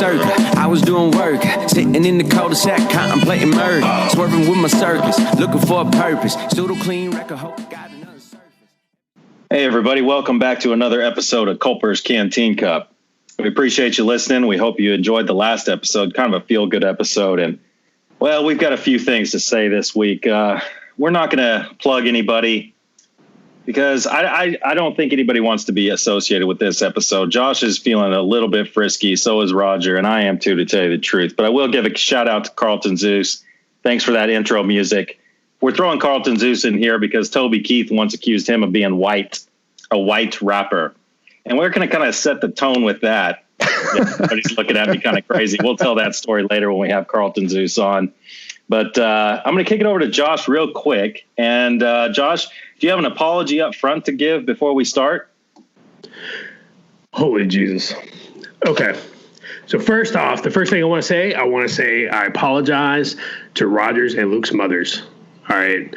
circle. I was doing work, sitting in the cul-de-sac, contemplating murder. Swerving with my circus, looking for a purpose. Pseudo clean record, hope got another surface. Hey everybody, welcome back to another episode of Culper's Canteen Cup. We appreciate you listening. We hope you enjoyed the last episode, kind of a feel-good episode. And, well, we've got a few things to say this week. We're not going to plug anybody because I don't think anybody wants to be associated with this episode. Josh is feeling a little bit frisky, so is Roger, and I am too, to tell you the truth. But I will give a shout-out to Carlton Zeus. Thanks for that intro music. We're throwing Carlton Zeus in here because Toby Keith once accused him of being a white rapper. And we're going to kind of set the tone with that. Everybody's looking at me kind of crazy. We'll tell that story later when we have Carlton Zeus on. But I'm going to kick it over to Josh real quick. And Josh, do you have an apology up front to give before we start? Holy Jesus. Okay. So first off, the first thing I want to say I apologize to Roger's and Luke's mothers. All right.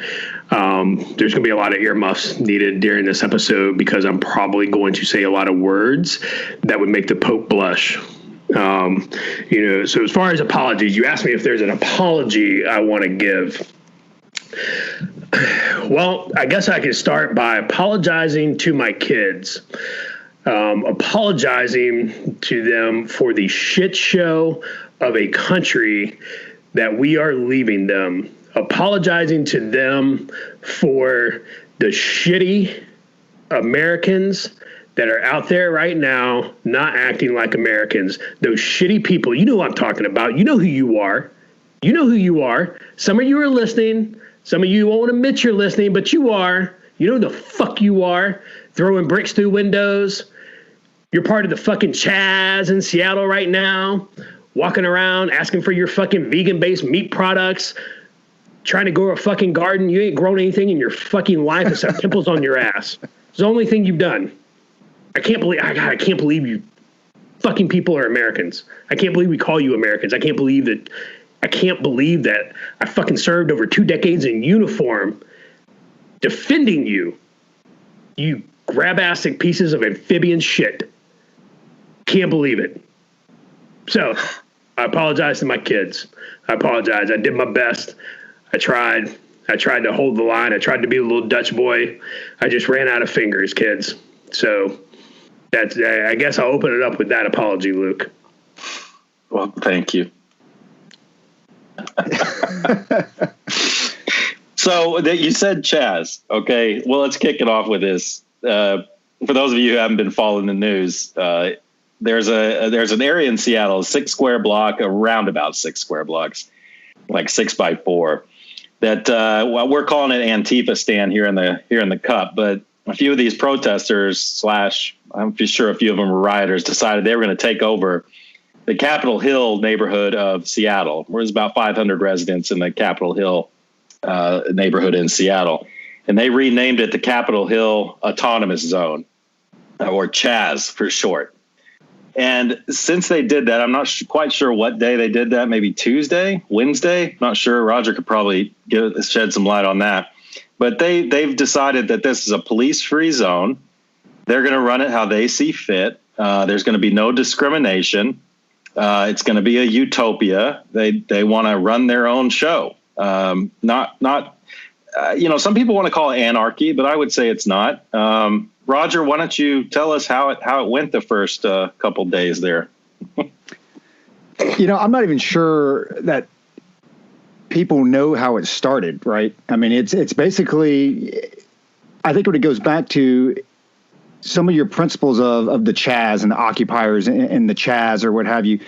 There's going to be a lot of earmuffs needed during this episode because I'm probably going to say a lot of words that would make the Pope blush. So as far as apologies, you asked me if there's an apology I want to give. Well, I guess I could start by apologizing to my kids, apologizing to them for the shit show of a country that we are leaving them. Apologizing to them for the shitty Americans that are out there right now not acting like Americans. Those shitty people. You know what I'm talking about. You know who you are. You know who you are. Some of you are listening. Some of you won't admit you're listening, but you are. You know who the fuck you are. Throwing bricks through windows. You're part of the fucking Chaz in Seattle right now. Walking around asking for your fucking vegan-based meat products. Trying to grow a fucking garden. You ain't grown anything in your fucking life except pimples on your ass. It's the only thing you've done. I can't believe you fucking people are Americans. I can't believe we call you Americans. I can't believe that I fucking served over 2 decades in uniform defending you. You grab-assing pieces of amphibian shit. Can't believe it. So, I apologize to my kids. I apologize. I did my best. I tried to hold the line. I tried to be a little Dutch boy. I just ran out of fingers, kids. So I guess I'll open it up with that apology, Luke. Well, thank you. So that you said Chaz. Okay. Well, let's kick it off with this. For those of you who haven't been following the news, there's an area in Seattle, around about 6 square blocks, like 6 by 4. That we're calling it Antifa stand here in the Cup, but a few of these protesters / I'm sure a few of them were rioters decided they were going to take over the Capitol Hill neighborhood of Seattle, where there's about 500 residents in the Capitol Hill neighborhood in Seattle, and they renamed it the Capitol Hill Autonomous Zone, or Chaz for short. And since they did that, I'm not quite sure what day they did that. Maybe Tuesday, Wednesday. Not sure. Roger could probably shed some light on that. But they've decided that this is a police-free zone. They're going to run it how they see fit. There's going to be no discrimination. It's going to be a utopia. They want to run their own show. Some people want to call it anarchy, but I would say it's not. Roger, why don't you tell us how it went the first couple days there? I'm not even sure that people know how it started, right? I mean, it's basically, I think when it goes back to some of your principles of the Chaz and the occupiers and the Chaz or what have you,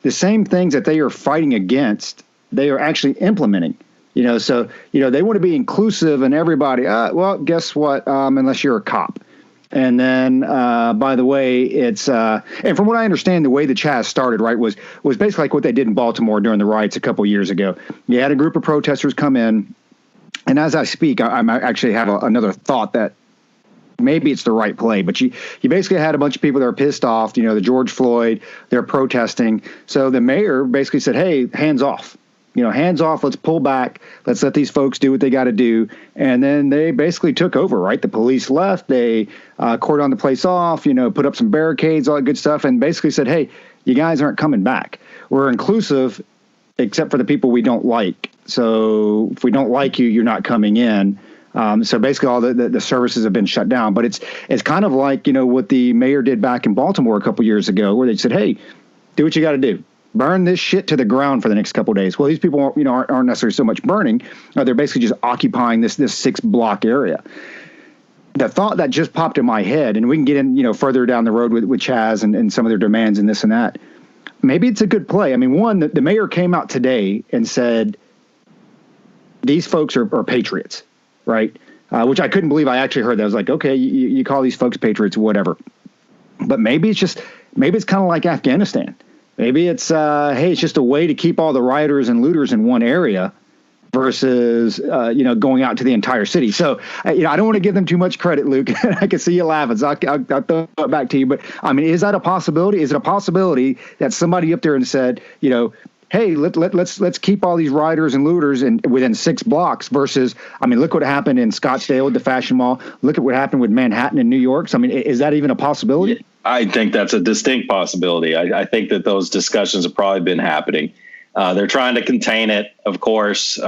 the same things that they are fighting against, they are actually implementing. They want to be inclusive and everybody, well, guess what? Unless you're a cop. And then, by the way, it's and from what I understand, the way the Chaz started, right, was basically like what they did in Baltimore during the riots a couple of years ago. You had a group of protesters come in, and as I speak, I actually have another thought that maybe it's the right play, but you basically had a bunch of people that are pissed off, the George Floyd, they're protesting. So the mayor basically said, hey, hands off. hands off, let's pull back, let's let these folks do what they got to do. And then they basically took over, right? The police left, they cordoned the place off, put up some barricades, all that good stuff, and basically said, hey, you guys aren't coming back. We're inclusive, except for the people we don't like. So if we don't like you, you're not coming in. So basically all the services have been shut down. But it's kind of like, what the mayor did back in Baltimore a couple years ago, where they said, hey, do what you got to do. Burn this shit to the ground for the next couple of days. Well, these people aren't necessarily so much burning. They're basically just occupying this 6-block area. The thought that just popped in my head, and we can get in further down the road with Chaz and some of their demands and this and that. Maybe it's a good play. I mean, one, the mayor came out today and said these folks are patriots, right? Which I couldn't believe I actually heard that. I was like, okay, you call these folks patriots, whatever. But maybe it's kind of like Afghanistan. Maybe it's, hey, it's just a way to keep all the rioters and looters in one area versus, going out to the entire city. So, I don't want to give them too much credit, Luke. I can see you laughing, so I'll throw it back to you. But, I mean, is that a possibility? Is it a possibility that somebody up there and said, hey, let's keep all these rioters and looters within 6 blocks versus, I mean, look what happened in Scottsdale with the Fashion Mall. Look at what happened with Manhattan and New York. So, I mean, is that even a possibility? I think that's a distinct possibility. I think that those discussions have probably been happening. They're trying to contain it, of course. They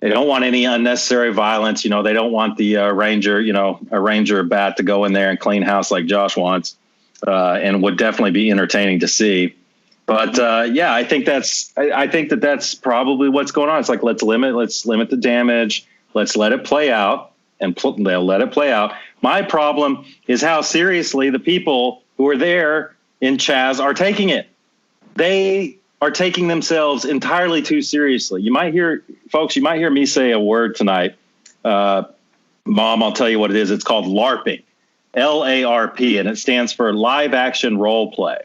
don't want any unnecessary violence. They don't want the a ranger bat to go in there and clean house like Josh wants, and would definitely be entertaining to see. But I think that's probably what's going on. It's like let's limit the damage. Let's let it play out, and they'll let it play out. My problem is how seriously the people who are there in Chaz are taking it. They are taking themselves entirely too seriously. You might hear me say a word tonight. Mom, I'll tell you what it is. It's called LARPing, LARP, and it stands for live action role play.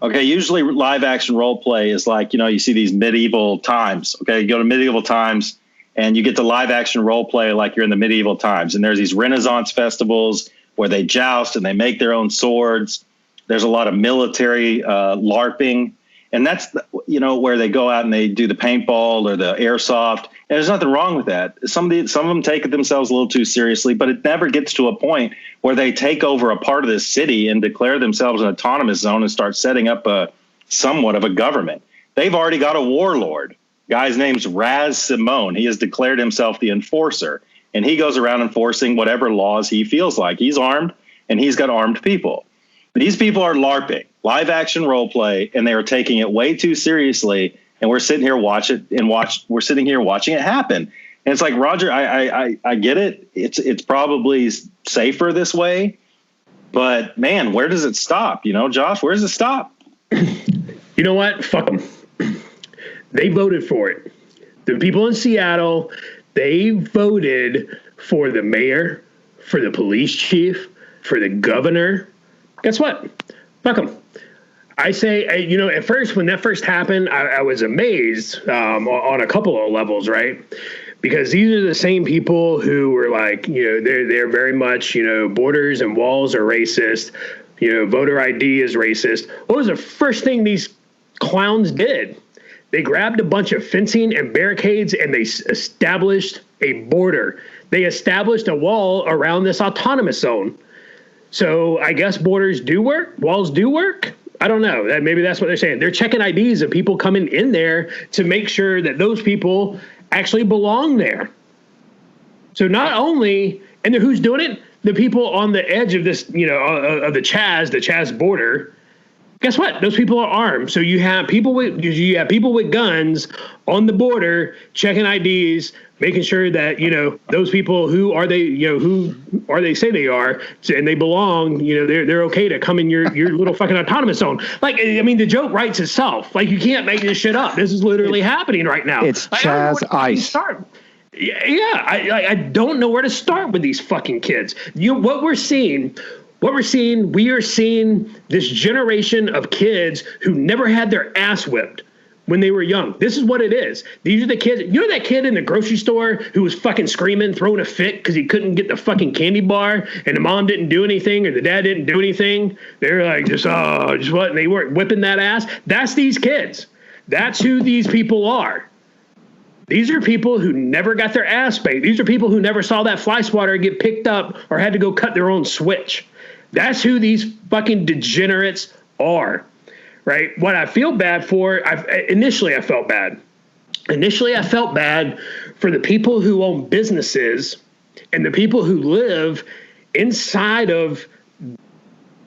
Okay, usually live action role play is like, you see these medieval times. Okay, you go to medieval times and you get to live action role play like you're in the medieval times. And there's these Renaissance festivals where they joust and they make their own swords. There's a lot of military LARPing. And that's, where they go out and they do the paintball or the airsoft. And there's nothing wrong with that. Some of them take it themselves a little too seriously, but it never gets to a point where they take over a part of the city and declare themselves an autonomous zone and start setting up somewhat of a government. They've already got a warlord. Guy's name's Raz Simone. He has declared himself the enforcer, and he goes around enforcing whatever laws he feels like. He's armed, and he's got armed people. These people are LARPing, live action role play, and they are taking it way too seriously. And we're sitting here watching it happen. And it's like, Roger, I get it. It's probably safer this way, but man, where does it stop? Josh, where does it stop? You know what? Fuck them. They voted for it. The people in Seattle, they voted for the mayor, for the police chief, for the governor. Guess what? Fuck them. I say, at first, when that first happened, I was amazed on a couple of levels, right? Because these are the same people who were like, they're very much, borders and walls are racist. Voter ID is racist. What was the first thing these clowns did? They grabbed a bunch of fencing and barricades and they established a border. They established a wall around this autonomous zone. So I guess borders do work. Walls do work. I don't know. Maybe that's what they're saying. They're checking IDs of people coming in there to make sure that those people actually belong there. So not only, and who's doing it? The people on the edge of this, of the Chaz border. Guess what? Those people are armed. So you have people with guns on the border checking IDs, making sure that, those people who are they say they are, and they belong, they're okay to come in your little fucking autonomous zone. Like, I mean, the joke writes itself. Like, you can't make this shit up. This is literally happening right now. It's Chaz Ice. Yeah, I don't know where to start with these fucking kids. What we're seeing, we are seeing this generation of kids who never had their ass whipped when they were young. This is what it is. These are the kids. You know that kid in the grocery store who was fucking screaming, throwing a fit because he couldn't get the fucking candy bar and the mom didn't do anything or the dad didn't do anything? They're like, just what? And they weren't whipping that ass. That's these kids. That's who these people are. These are people who never got their ass baked. These are people who never saw that fly swatter get picked up or had to go cut their own switch. That's who these fucking degenerates are, right? What I feel bad for, initially I felt bad. Initially I felt bad for the people who own businesses and the people who live inside of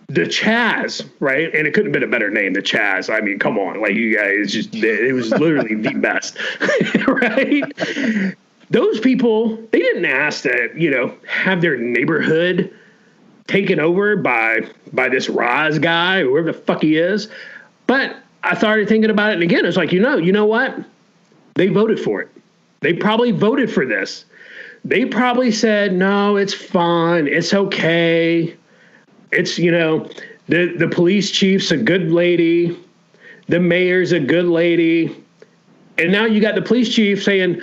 the Chaz, right? And it couldn't have been a better name, the Chaz. I mean, come on, like you guys, it was literally the best, right? Those people, they didn't ask to, have their neighborhood taken over by this Roz guy, whoever the fuck he is. But I started thinking about it, and again, it's like, you know what? They voted for it. They probably voted for this. They probably said, no, it's fine, it's okay. It's, the police chief's a good lady. The mayor's a good lady. And now you got the police chief saying,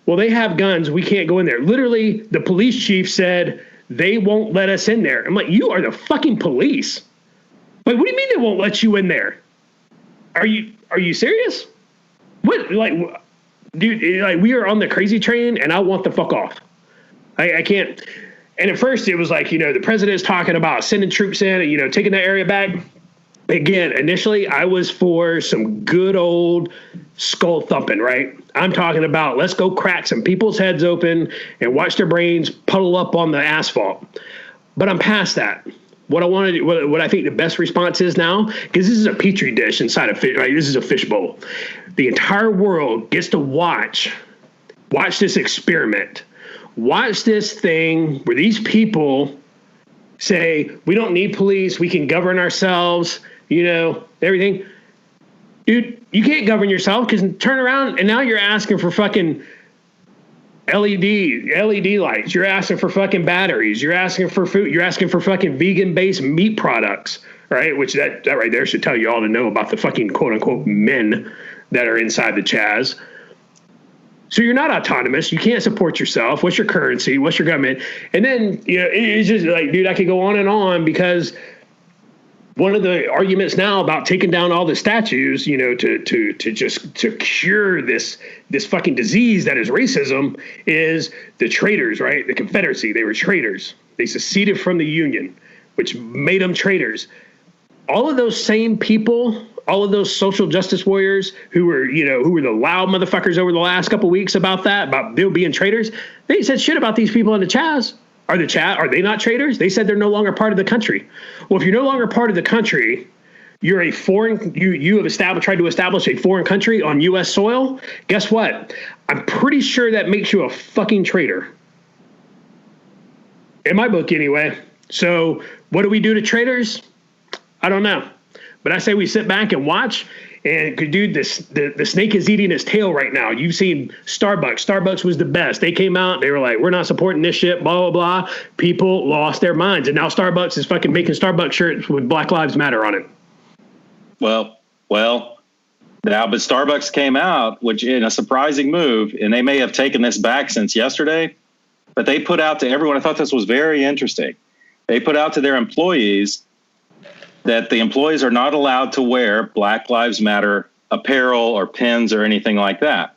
well, they have guns. We can't go in there. Literally, the police chief said they won't let us in there. I'm like, you are the fucking police. Like, what do you mean they won't let you in there? Are you serious? What, like, dude, like, we are on the crazy train and I want the fuck off. I can't. And at first it was like, the president's talking about sending troops in and, taking that area back. Again, initially I was for some good old skull thumping, right? I'm talking about let's go crack some people's heads open and watch their brains puddle up on the asphalt. But I'm past that. What I want to do, what I think the best response is now, because this is a petri dish inside a fish, right? This is a fishbowl. The entire world gets to watch this experiment. Watch this thing where these people say, we don't need police, we can govern ourselves, everything. Dude, you can't govern yourself because turn around and now you're asking for fucking LED lights. You're asking for fucking batteries. You're asking for food. You're asking for fucking vegan-based meat products, right? Which that right there should tell you all to know about the fucking quote-unquote men that are inside the Chaz. So you're not autonomous. You can't support yourself. What's your currency? What's your government? And then, it's just like, dude, I could go on and on because one of the arguments now about taking down all the statues, to cure this fucking disease that is racism is the traitors, right? The Confederacy, they were traitors. They seceded from the Union, which made them traitors. All of those same people, all of those social justice warriors who were the loud motherfuckers over the last couple of weeks about them being traitors, they said shit about these people in the Chaz. Are they not traitors? They said they're no longer part of the country. Well, if you're no longer part of the country, you're a foreign. You have tried to establish a foreign country on U.S. soil. Guess what? I'm pretty sure that makes you a fucking traitor. In my book, anyway. So, what do we do to traitors? I don't know, but I say we sit back and watch. And dude, the snake is eating its tail right now. You've seen Starbucks. Starbucks was the best. They came out. They were like, we're not supporting this shit, blah, blah, blah. People lost their minds. And now Starbucks is fucking making Starbucks shirts with Black Lives Matter on it. Well, now, but Starbucks came out, which in a surprising move, and they may have taken this back since yesterday, but they put out to everyone, I thought this was very interesting. They put out to their employees that the employees are not allowed to wear Black Lives Matter apparel or pins or anything like that.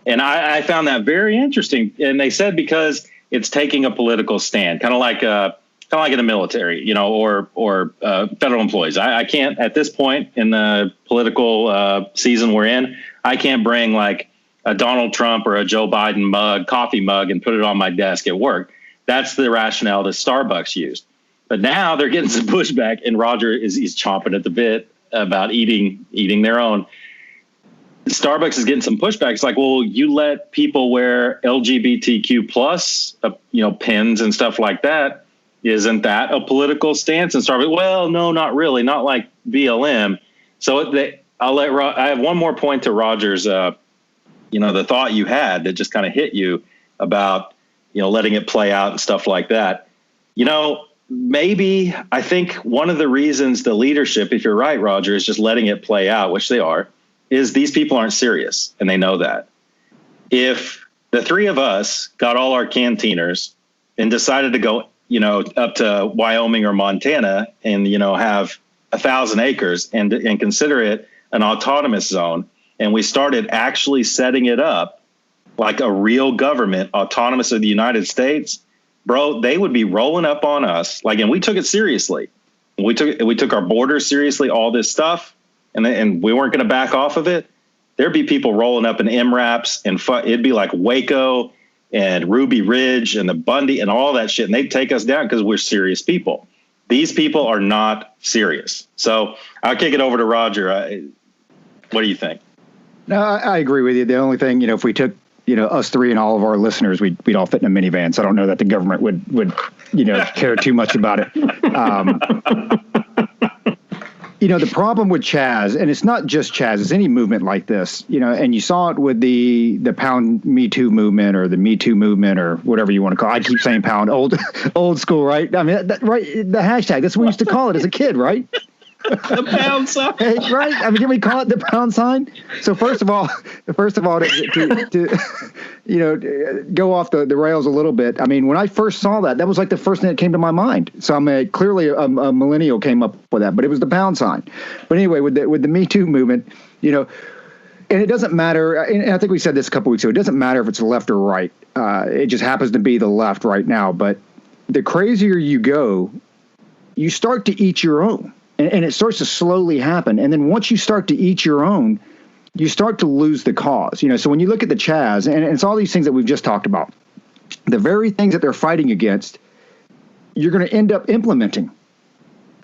And I found that very interesting. And they said because it's taking a political stand, kind of like in the military, or federal employees. I can't, at this point in the political season we're in, I can't bring like a Donald Trump or a Joe Biden coffee mug and put it on my desk at work. That's the rationale that Starbucks used. But now they're getting some pushback, and Roger he's chomping at the bit about eating their own. Starbucks is getting some pushback. It's like, well, you let people wear LGBTQ plus, pins and stuff like that. Isn't that a political stance? And Starbucks, well, no, not really, not like BLM. So I have one more point to Roger's, the thought you had that just kind of hit you about, letting it play out and stuff like that. Maybe I think one of the reasons the leadership, if you're right, Roger, is just letting it play out, which they are, is these people aren't serious, and they know that. If the three of us got all our canteeners and decided to go, up to Wyoming or Montana and, have 1,000 acres and consider it an autonomous zone, and we started actually setting it up like a real government, autonomous of the United States, bro, they would be rolling up on us. Like, and we took it seriously. We took our borders seriously, all this stuff, and we weren't going to back off of it. There'd be people rolling up in MRAPs, and it'd be like Waco and Ruby Ridge and the Bundy and all that shit. And they'd take us down because we're serious people. These people are not serious. So I'll kick it over to Roger. What do you think? No, I agree with you. The only thing, if we took, us three and all of our listeners, we'd all fit in a minivan. So I don't know that the government would care too much about it. The problem with Chaz, and it's not just Chaz, it's any movement like this, and you saw it with the Pound Me Too movement or the Me Too movement or whatever you want to call it. I keep saying pound, old school, right? I mean, right, the hashtag, that's what we used to call it as a kid, right? The pound sign. Right? I mean, didn't we call it the pound sign? So first of all, to go off the rails a little bit. I mean, when I first saw that was like the first thing that came to my mind. So clearly a millennial came up with that, but it was the pound sign. But anyway, with the Me Too movement, and it doesn't matter. And I think we said this a couple weeks ago. It doesn't matter if it's left or right. It just happens to be the left right now. But the crazier you go, you start to eat your own. And it starts to slowly happen. And then once you start to eat your own, you start to lose the cause. So when you look at the Chaz, and it's all these things that we've just talked about, the very things that they're fighting against, you're going to end up implementing.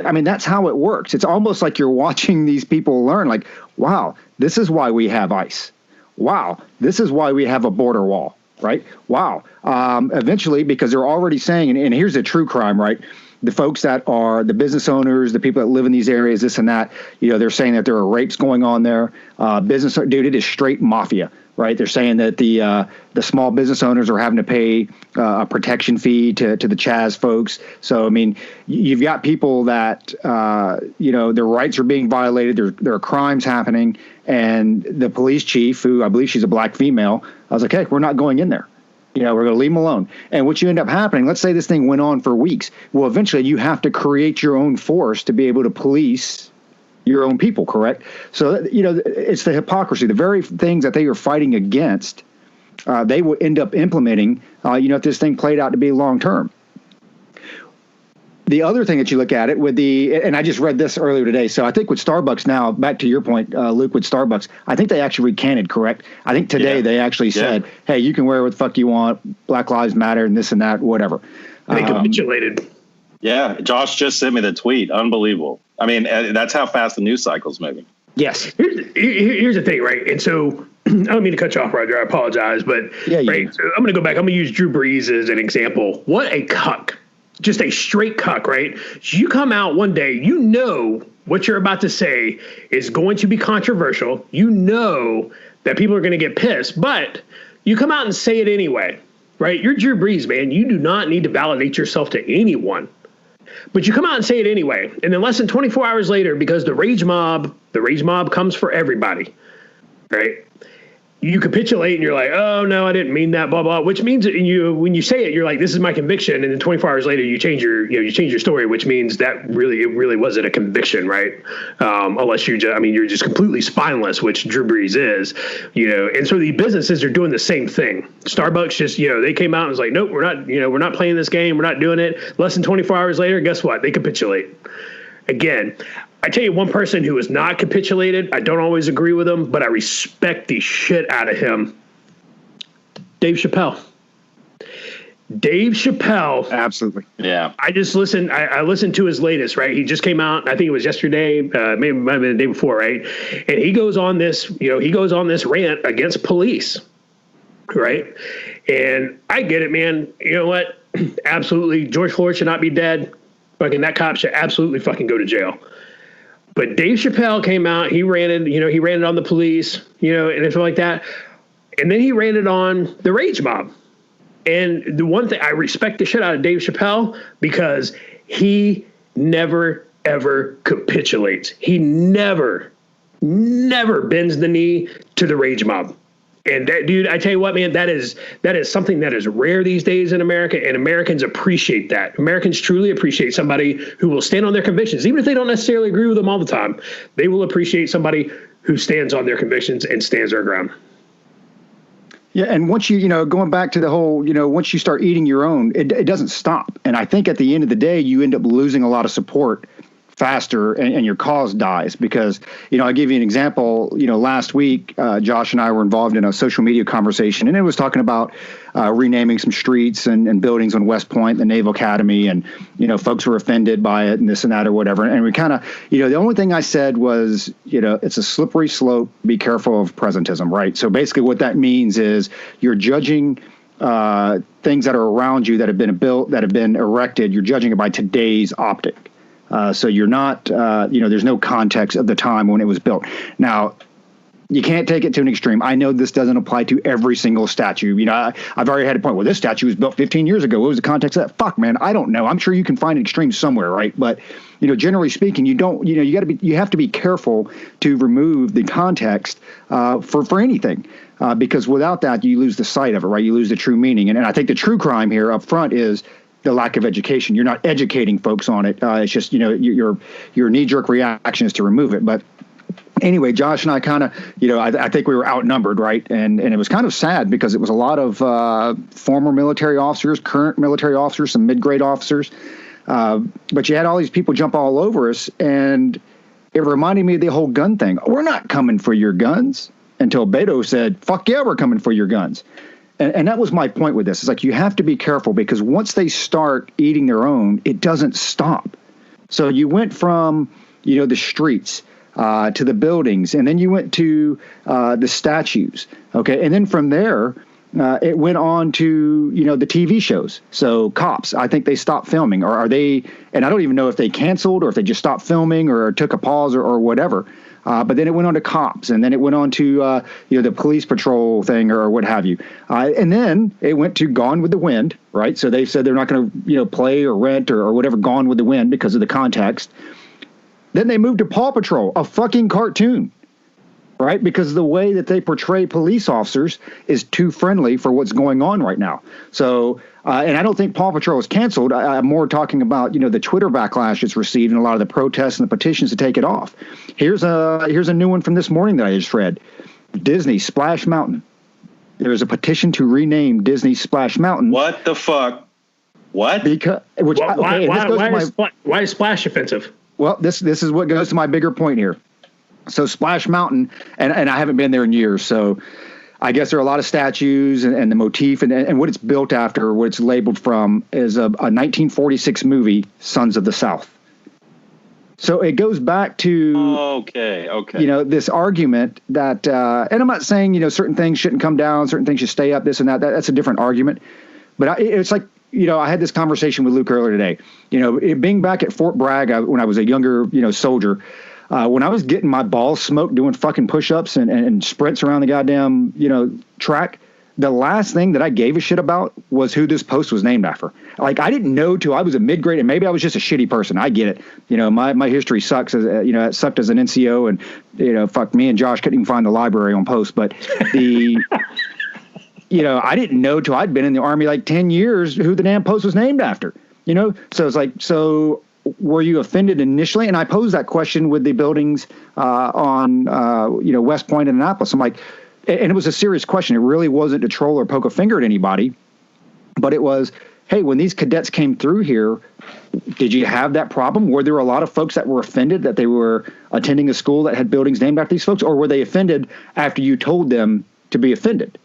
I mean, that's how it works. It's almost like you're watching these people learn, like, wow, this is why we have ICE. Wow, this is why we have a border wall, right? Wow. Eventually, because they're already saying, and here's a true crime, right? The folks that are the business owners, the people that live in these areas, this and that, they're saying that there are rapes going on there. Dude, it is straight mafia, right? They're saying that the small business owners are having to pay a protection fee to the Chaz folks. So, I mean, you've got people that, their rights are being violated. There are crimes happening. And the police chief, who I believe she's a black female, I was like, hey, we're not going in there. We're going to leave them alone. And what you end up happening, let's say this thing went on for weeks. Well, eventually you have to create your own force to be able to police your own people, correct? So, it's the hypocrisy. The very things that they are fighting against, they will end up implementing, if this thing played out to be long term. The other thing that you look at it with and I just read this earlier today. So I think with Starbucks now, back to your point, Luke, with Starbucks, I think they actually recanted, correct? I think today they actually said, hey, you can wear what the fuck you want. Black Lives Matter and this and that, whatever. They capitulated. Yeah. Josh just sent me the tweet. Unbelievable. I mean, that's how fast the news cycle's moving. Yes. Here's the thing, right? And so I don't mean to cut you off, Roger. I apologize. But right, so I'm going to go back. I'm going to use Drew Brees as an example. What a cuck. Just a straight cuck, right? So you come out one day, what you're about to say is going to be controversial. That people are going to get pissed, but you come out and say it anyway, right? You're Drew Brees, man. You do not need to validate yourself to anyone. But you come out and say it anyway. And then less than 24 hours later, because the rage mob comes for everybody, right? You capitulate and you're like, oh, no, I didn't mean that, blah, blah, which means when you say it, you're like, this is my conviction. And then 24 hours later, you change your story, which means that it really wasn't a conviction, right? Unless you're just completely spineless, which Drew Brees is, and so the businesses are doing the same thing. Starbucks just, they came out and was like, nope, we're not playing this game. We're not doing it. Less than 24 hours later, guess what? They capitulate. Again, I tell you one person who has not capitulated. I don't always agree with him, but I respect the shit out of him. Dave Chappelle. Absolutely. Yeah. I just listened. I listened to his latest, right? He just came out. I think it was yesterday, maybe it might have been the day before, right? And he goes on this, rant against police, right? And I get it, man. You know what? Absolutely. George Floyd should not be dead. Fucking that cop should absolutely fucking go to jail. But Dave Chappelle came out, he ranted on the police, and everything like that. And then he ranted on the rage mob. And the one thing, I respect the shit out of Dave Chappelle because he never, ever capitulates. He never bends the knee to the rage mob. And that, dude, I tell you what, man, that is something that is rare these days in America, and Americans appreciate that. Americans truly appreciate somebody who will stand on their convictions, even if they don't necessarily agree with them all the time. They will appreciate somebody who stands on their convictions and stands their ground. Yeah, and once going back to the whole, once you start eating your own, it doesn't stop. And I think at the end of the day, you end up losing a lot of support faster, and your cause dies because, I'll give you an example. Last week, Josh and I were involved in a social media conversation, and it was talking about renaming some streets and buildings on West Point, the Naval Academy, and, folks were offended by it and this and that or whatever. And we kind of, the only thing I said was, it's a slippery slope. Be careful of presentism, right? So basically what that means is you're judging things that are around you that have been built, that have been erected. You're judging it by today's optic. So you're not, there's no context of the time when it was built. Now, you can't take it to an extreme. I know this doesn't apply to every single statue. I've already had a point where this statue was built 15 years ago. What was the context of that? Fuck, man, I don't know. I'm sure you can find an extreme somewhere, right? But, generally speaking, you have to be careful to remove the context for anything. Because without that, you lose the sight of it, right? You lose the true meaning. And I think the true crime here up front is the lack of education. You're not educating folks on it. It's just, your knee-jerk reaction is to remove it. But anyway, Josh and I kind of, I think we were outnumbered, right? And it was kind of sad because it was a lot of former military officers, current military officers, some mid-grade officers. But you had all these people jump all over us, and it reminded me of the whole gun thing. We're not coming for your guns until Beto said, fuck yeah, we're coming for your guns. And that was my point with this. It's like you have to be careful because once they start eating their own, it doesn't stop. So you went from, the streets to the buildings, and then you went to the statues. Okay. And then from there, it went on to, the TV shows. So Cops, I think they stopped filming, or are they, and I don't even know if they canceled or if they just stopped filming or took a pause or whatever. But then it went on to Cops, and then it went on to, the police patrol thing or what have you. And then it went to Gone with the Wind, right? So they said they're not going to, play or rent or whatever Gone with the Wind because of the context. Then they moved to Paw Patrol, a fucking cartoon, right? Because the way that they portray police officers is too friendly for what's going on right now. So, and I don't think Paw Patrol is canceled. I'm more talking about, the Twitter backlash it's received and a lot of the protests and the petitions to take it off. Here's a new one from this morning that I just read. Disney Splash Mountain. There is a petition to rename Disney Splash Mountain. What the fuck? What? Because why is Splash offensive? Well, this is what goes to my bigger point here. So Splash Mountain, and I haven't been there in years, so I guess there are a lot of statues and the motif and what it's built after, what it's labeled from, is a 1946 movie, Sons of the South. So it goes back to okay. This argument that, and I'm not saying certain things shouldn't come down, certain things should stay up, this and that. That's a different argument. But it's like I had this conversation with Luke earlier today. It being back at Fort Bragg when I was a younger soldier. When I was getting my balls smoked doing fucking push-ups and sprints around the goddamn, track, the last thing that I gave a shit about was who this post was named after. Like, I didn't know till I was a mid-grade, and maybe I was just a shitty person. I get it. My history sucks. It sucked as an NCO, and, fuck, me and Josh couldn't even find the library on post. But the, I didn't know till I'd been in the Army like 10 years who the damn post was named after. So it's like, were you offended initially? And I posed that question with the buildings on, West Point and Annapolis. I'm like, and it was a serious question. It really wasn't to troll or poke a finger at anybody, but it was, hey, when these cadets came through here, did you have that problem? Were there a lot of folks that were offended that they were attending a school that had buildings named after these folks, or were they offended after you told them to be offended?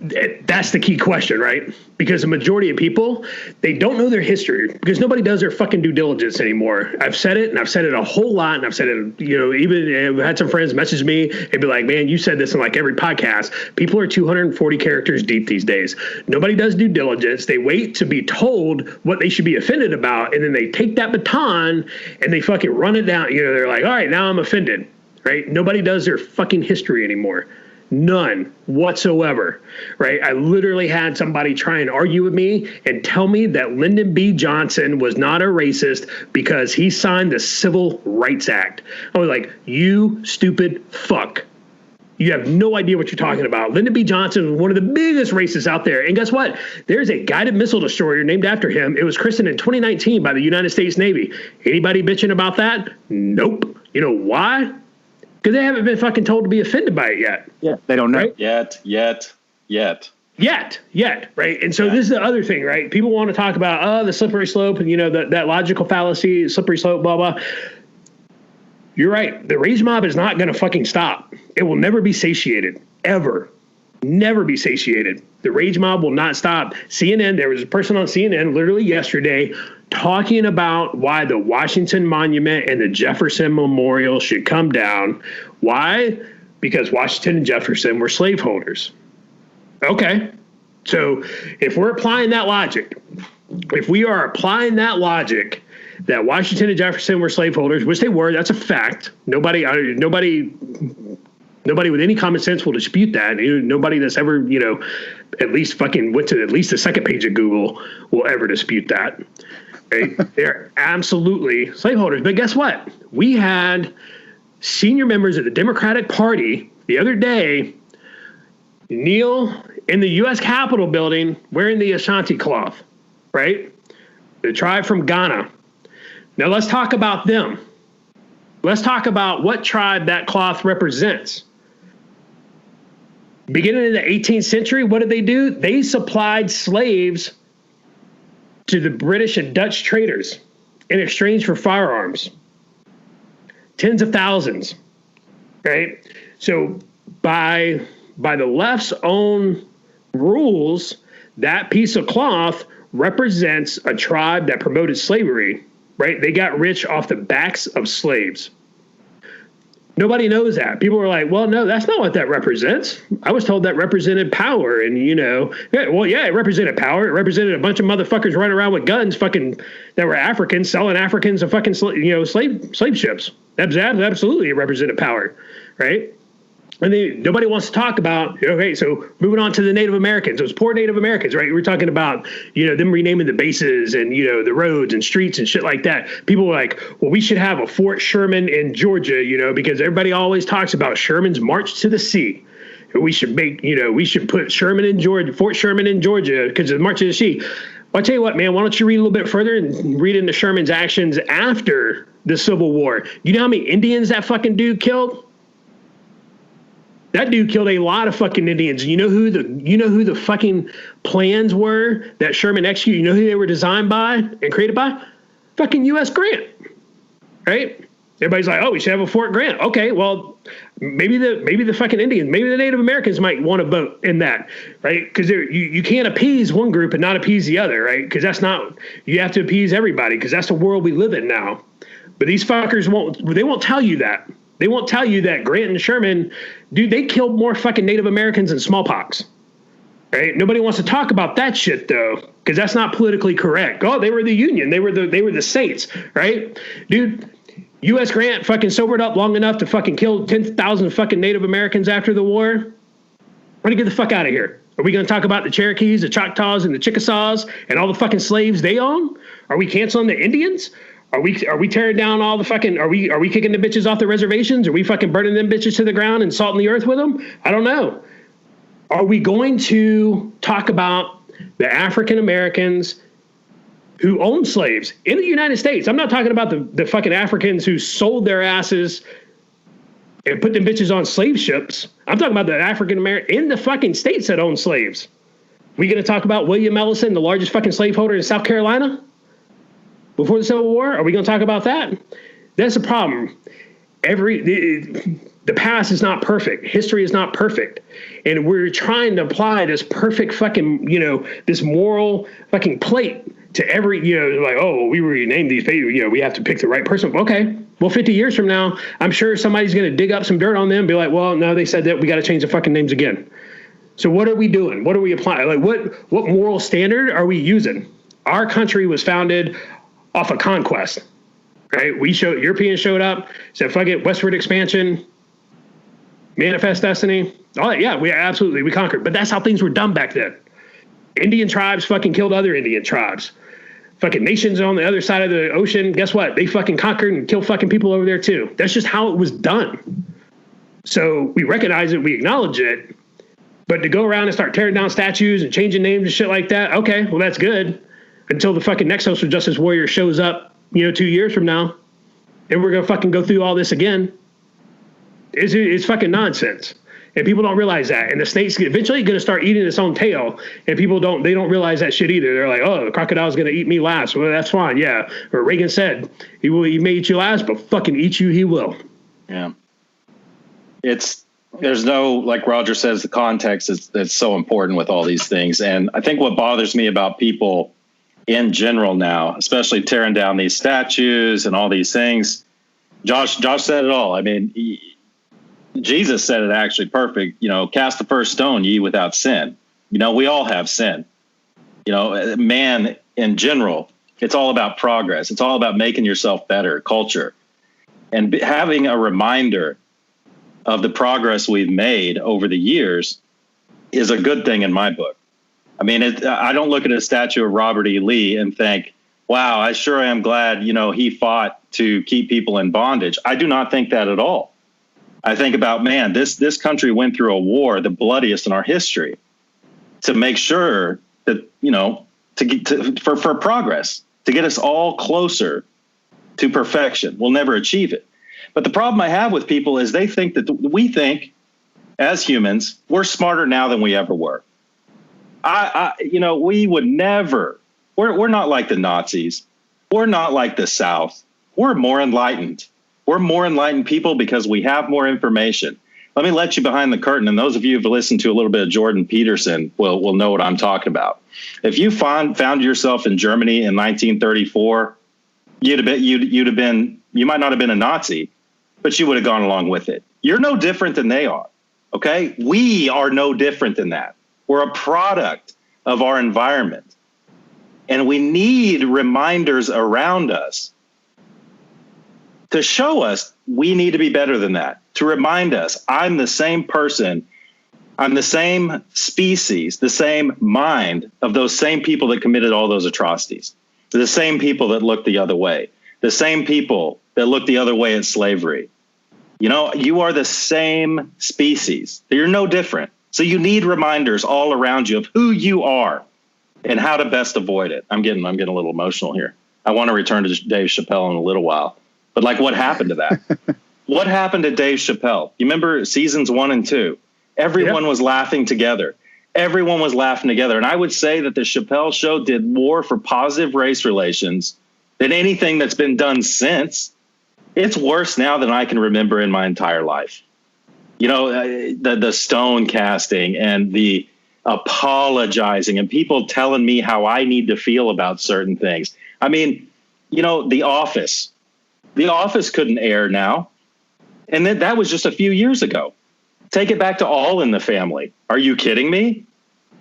That's the key question, right? Because the majority of people, they don't know their history because nobody does their fucking due diligence anymore. I've said it, and I've said it a whole lot, and I've said it, even I've had some friends message me and be like, man, you said this in like every podcast. People are 240 characters deep these days. Nobody does due diligence. They wait to be told what they should be offended about, and then they take that baton and they fucking run it down. They're like, all right, now I'm offended, right? Nobody does their fucking history anymore. None whatsoever, right? I literally had somebody try and argue with me and tell me that Lyndon B. Johnson was not a racist because he signed the Civil Rights Act. I was like, you stupid fuck. You have no idea what you're talking about. Lyndon B. Johnson was one of the biggest racists out there. And guess what? There's a guided missile destroyer named after him. It was christened in 2019 by the United States Navy. Anybody bitching about that? Nope. You know why? Because they haven't been fucking told to be offended by it yet. Yeah, they don't know. Right? Yet. Right? And so this is the other thing, right? People want to talk about, the slippery slope and, that logical fallacy, slippery slope, blah, blah. You're right. The rage mob is not going to fucking stop. It will never be satiated, ever. Never be satiated. The rage mob will not stop. CNN, there was a person on CNN literally yesterday talking about why the Washington Monument and the Jefferson Memorial should come down. Why? Because Washington and Jefferson were slaveholders. Okay. So if we're applying that logic, if we are applying that logic that Washington and Jefferson were slaveholders, which they were, that's a fact. Nobody with any common sense will dispute that. Nobody that's ever, at least fucking went to at least the second page of Google will ever dispute that. Right? They're absolutely slaveholders. But guess what? We had senior members of the Democratic Party the other day kneel in the U.S. Capitol building wearing the Ashanti cloth, right? The tribe from Ghana. Now let's talk about them. Let's talk about what tribe that cloth represents. Beginning in the 18th century, what did they do? They supplied slaves to the British and Dutch traders in exchange for firearms. Tens of thousands, right? So by the left's own rules, that piece of cloth represents a tribe that promoted slavery, right? They got rich off the backs of slaves. Nobody knows that. People are like, well, no, that's not what that represents. I was told that represented power. And, it represented power. It represented a bunch of motherfuckers running around with guns that were Africans, selling Africans to fucking, slave ships. Absolutely, it represented power, right? And nobody wants to talk about, okay, so moving on to the Native Americans, those poor Native Americans, right? We're talking about, them renaming the bases and, the roads and streets and shit like that. People were like, well, we should have a Fort Sherman in Georgia, because everybody always talks about Sherman's march to the sea. We should we should put Sherman in Georgia, Fort Sherman in Georgia, because of the march to the sea. Well, I'll tell you what, man, why don't you read a little bit further and read into Sherman's actions after the Civil War? You know how many Indians that fucking dude killed? That dude killed a lot of fucking Indians. You know who the fucking plans were that Sherman executed? You know who they were designed by and created by? Fucking U.S. Grant, right? Everybody's like, oh, we should have a Fort Grant. Okay, well, maybe the fucking Indians, maybe the Native Americans might want to vote in that, right? Because you can't appease one group and not appease the other, right? Because you have to appease everybody because that's the world we live in now. But these fuckers won't tell you that. They won't tell you that Grant and Sherman, dude, they killed more fucking Native Americans than smallpox. Right? Nobody wants to talk about that shit though, because that's not politically correct. Oh, they were the Union. They were the saints, right? Dude, U.S. Grant fucking sobered up long enough to fucking kill 10,000 fucking Native Americans after the war. We're gonna get the fuck out of here. Are we gonna talk about the Cherokees, the Choctaws, and the Chickasaws, and all the fucking slaves they own? Are we canceling the Indians? Are we tearing down all the fucking, are we kicking the bitches off the reservations? Are we fucking burning them bitches to the ground and salting the earth with them? I don't know. Are we going to talk about the African Americans who own slaves in the United States? I'm not talking about the fucking Africans who sold their asses and put them bitches on slave ships. I'm talking about the African American in the fucking states that own slaves. We going to talk about William Ellison, the largest fucking slaveholder in South Carolina? Before the Civil War, are we going to talk about that? That's the problem. The past is not perfect. History is not perfect. And we're trying to apply this perfect fucking, this moral fucking plate to every, like, oh, we renamed these pages, we have to pick the right person. Okay, well, 50 years from now, I'm sure somebody's going to dig up some dirt on them and be like, well, no, they said that, we got to change the fucking names again. So what are we doing? What are we applying? Like, what moral standard are we using? Our country was founded off of conquest, right? Europeans showed up, said, fuck it, westward expansion, manifest destiny. Oh yeah, we conquered. But that's how things were done back then. Indian tribes fucking killed other Indian tribes. Fucking nations on the other side of the ocean, guess what? They fucking conquered and killed fucking people over there too. That's just how it was done. So we recognize it, we acknowledge it, but to go around and start tearing down statues and changing names and shit like that, okay, well, that's good. Until the fucking next social justice warrior shows up, 2 years from now, and we're going to fucking go through all this again. It's fucking nonsense. And people don't realize that. And the snake's eventually going to start eating its own tail. And people don't realize that shit either. They're like, oh, the crocodile's going to eat me last. Well, that's fine. Yeah. Or Reagan said, he may eat you last, but fucking eat you, he will. Yeah. There's no, like Roger says, the context is so important with all these things. And I think what bothers me about people in general now, especially tearing down these statues and all these things, Josh said it all. I mean, Jesus said it actually perfect. Cast the first stone, ye without sin. We all have sin. Man in general, it's all about progress. It's all about making yourself better, culture. And having a reminder of the progress we've made over the years is a good thing in my book. I mean, I don't look at a statue of Robert E. Lee and think, wow, I sure am glad, he fought to keep people in bondage. I do not think that at all. I think about, man, this country went through a war, the bloodiest in our history, to make sure that, for progress, to get us all closer to perfection. We'll never achieve it. But the problem I have with people is they think that we think as humans, we're smarter now than we ever were. We would never, we're not like the Nazis. We're not like the South. We're more enlightened. We're more enlightened people because we have more information. Let me let you behind the curtain. And those of you who've listened to a little bit of Jordan Peterson will know what I'm talking about. If you found yourself in Germany in 1934, you might not have been a Nazi, but you would have gone along with it. You're no different than they are. Okay. We are no different than that. We're a product of our environment. And we need reminders around us to show us we need to be better than that, to remind us I'm the same person, I'm the same species, the same mind of those same people that committed all those atrocities, the same people that looked the other way, the same people that looked the other way at slavery. You are the same species. You're no different. So you need reminders all around you of who you are and how to best avoid it. I'm getting a little emotional here. I want to return to Dave Chappelle in a little while. But what happened to that? What happened to Dave Chappelle? You remember seasons 1 and 2? Everyone was laughing together. Everyone was laughing together. And I would say that the Chappelle Show did more for positive race relations than anything that's been done since. It's worse now than I can remember in my entire life. The stone casting and the apologizing and people telling me how I need to feel about certain things. I mean, The Office. The Office couldn't air now. And that was just a few years ago. Take it back to All in the Family. Are you kidding me?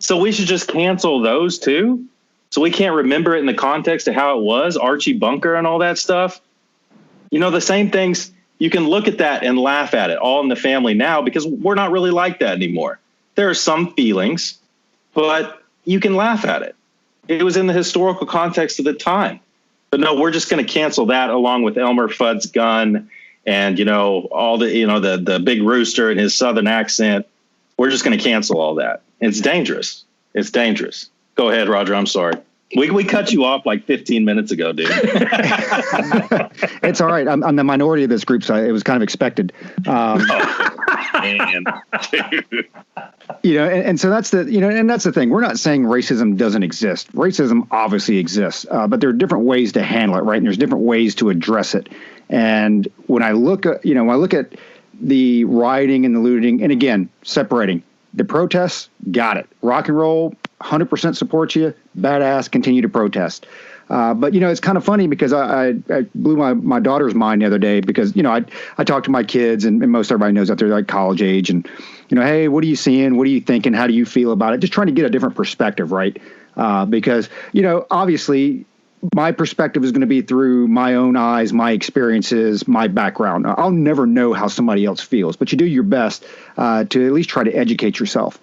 So we should just cancel those too? So we can't remember it in the context of how it was, Archie Bunker and all that stuff? The same things, you can look at that and laugh at it, All in the Family now, because we're not really like that anymore. There are some feelings, but you can laugh at it. It was in the historical context of the time. But no, we're just going to cancel that along with Elmer Fudd's gun and, all the big rooster and his Southern accent. We're just going to cancel all that. It's dangerous. It's dangerous. Go ahead, Roger. I'm sorry. We cut you off like 15 minutes ago, dude. It's all right. I'm the minority of this group, so it was kind of expected. Man, dude. And so that's the thing. We're not saying racism doesn't exist. Racism obviously exists, but there are different ways to handle it, right? And there's different ways to address it. And when I look at, the rioting and the looting, and again, separating the protests, got it. Rock and roll, 100% support you. Badass, continue to protest. But, it's kind of funny because I blew my daughter's mind the other day because, I talk to my kids and most everybody knows that they're like college age and, hey, what are you seeing? What are you thinking? How do you feel about it? Just trying to get a different perspective, right? Because, obviously my perspective is going to be through my own eyes, my experiences, my background. I'll never know how somebody else feels, but you do your best to at least try to educate yourself.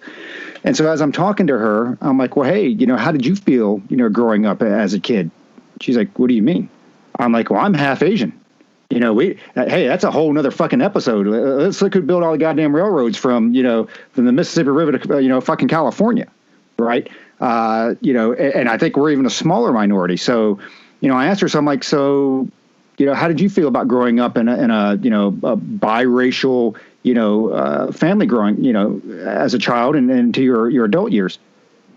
And so as I'm talking to her, I'm like, well, hey, how did you feel, growing up as a kid? She's like, what do you mean? I'm like, well, I'm half Asian. Hey, that's a whole nother fucking episode. Let's look at build all the goddamn railroads from the Mississippi River to, fucking California. Right. And I think we're even a smaller minority. So, I asked her, so I'm like, how did you feel about growing up in a biracial, family growing, as a child and into your adult years.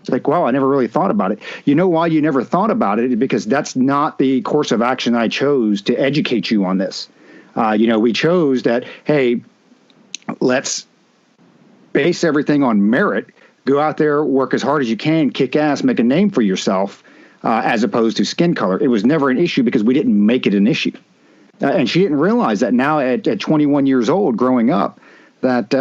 It's like, wow, I never really thought about it. You know why you never thought about it? Because that's not the course of action I chose to educate you on this. We chose that, hey, let's base everything on merit. Go out there, work as hard as you can, kick ass, make a name for yourself, as opposed to skin color. It was never an issue because we didn't make it an issue. And she didn't realize that now at 21 years old, growing up, that,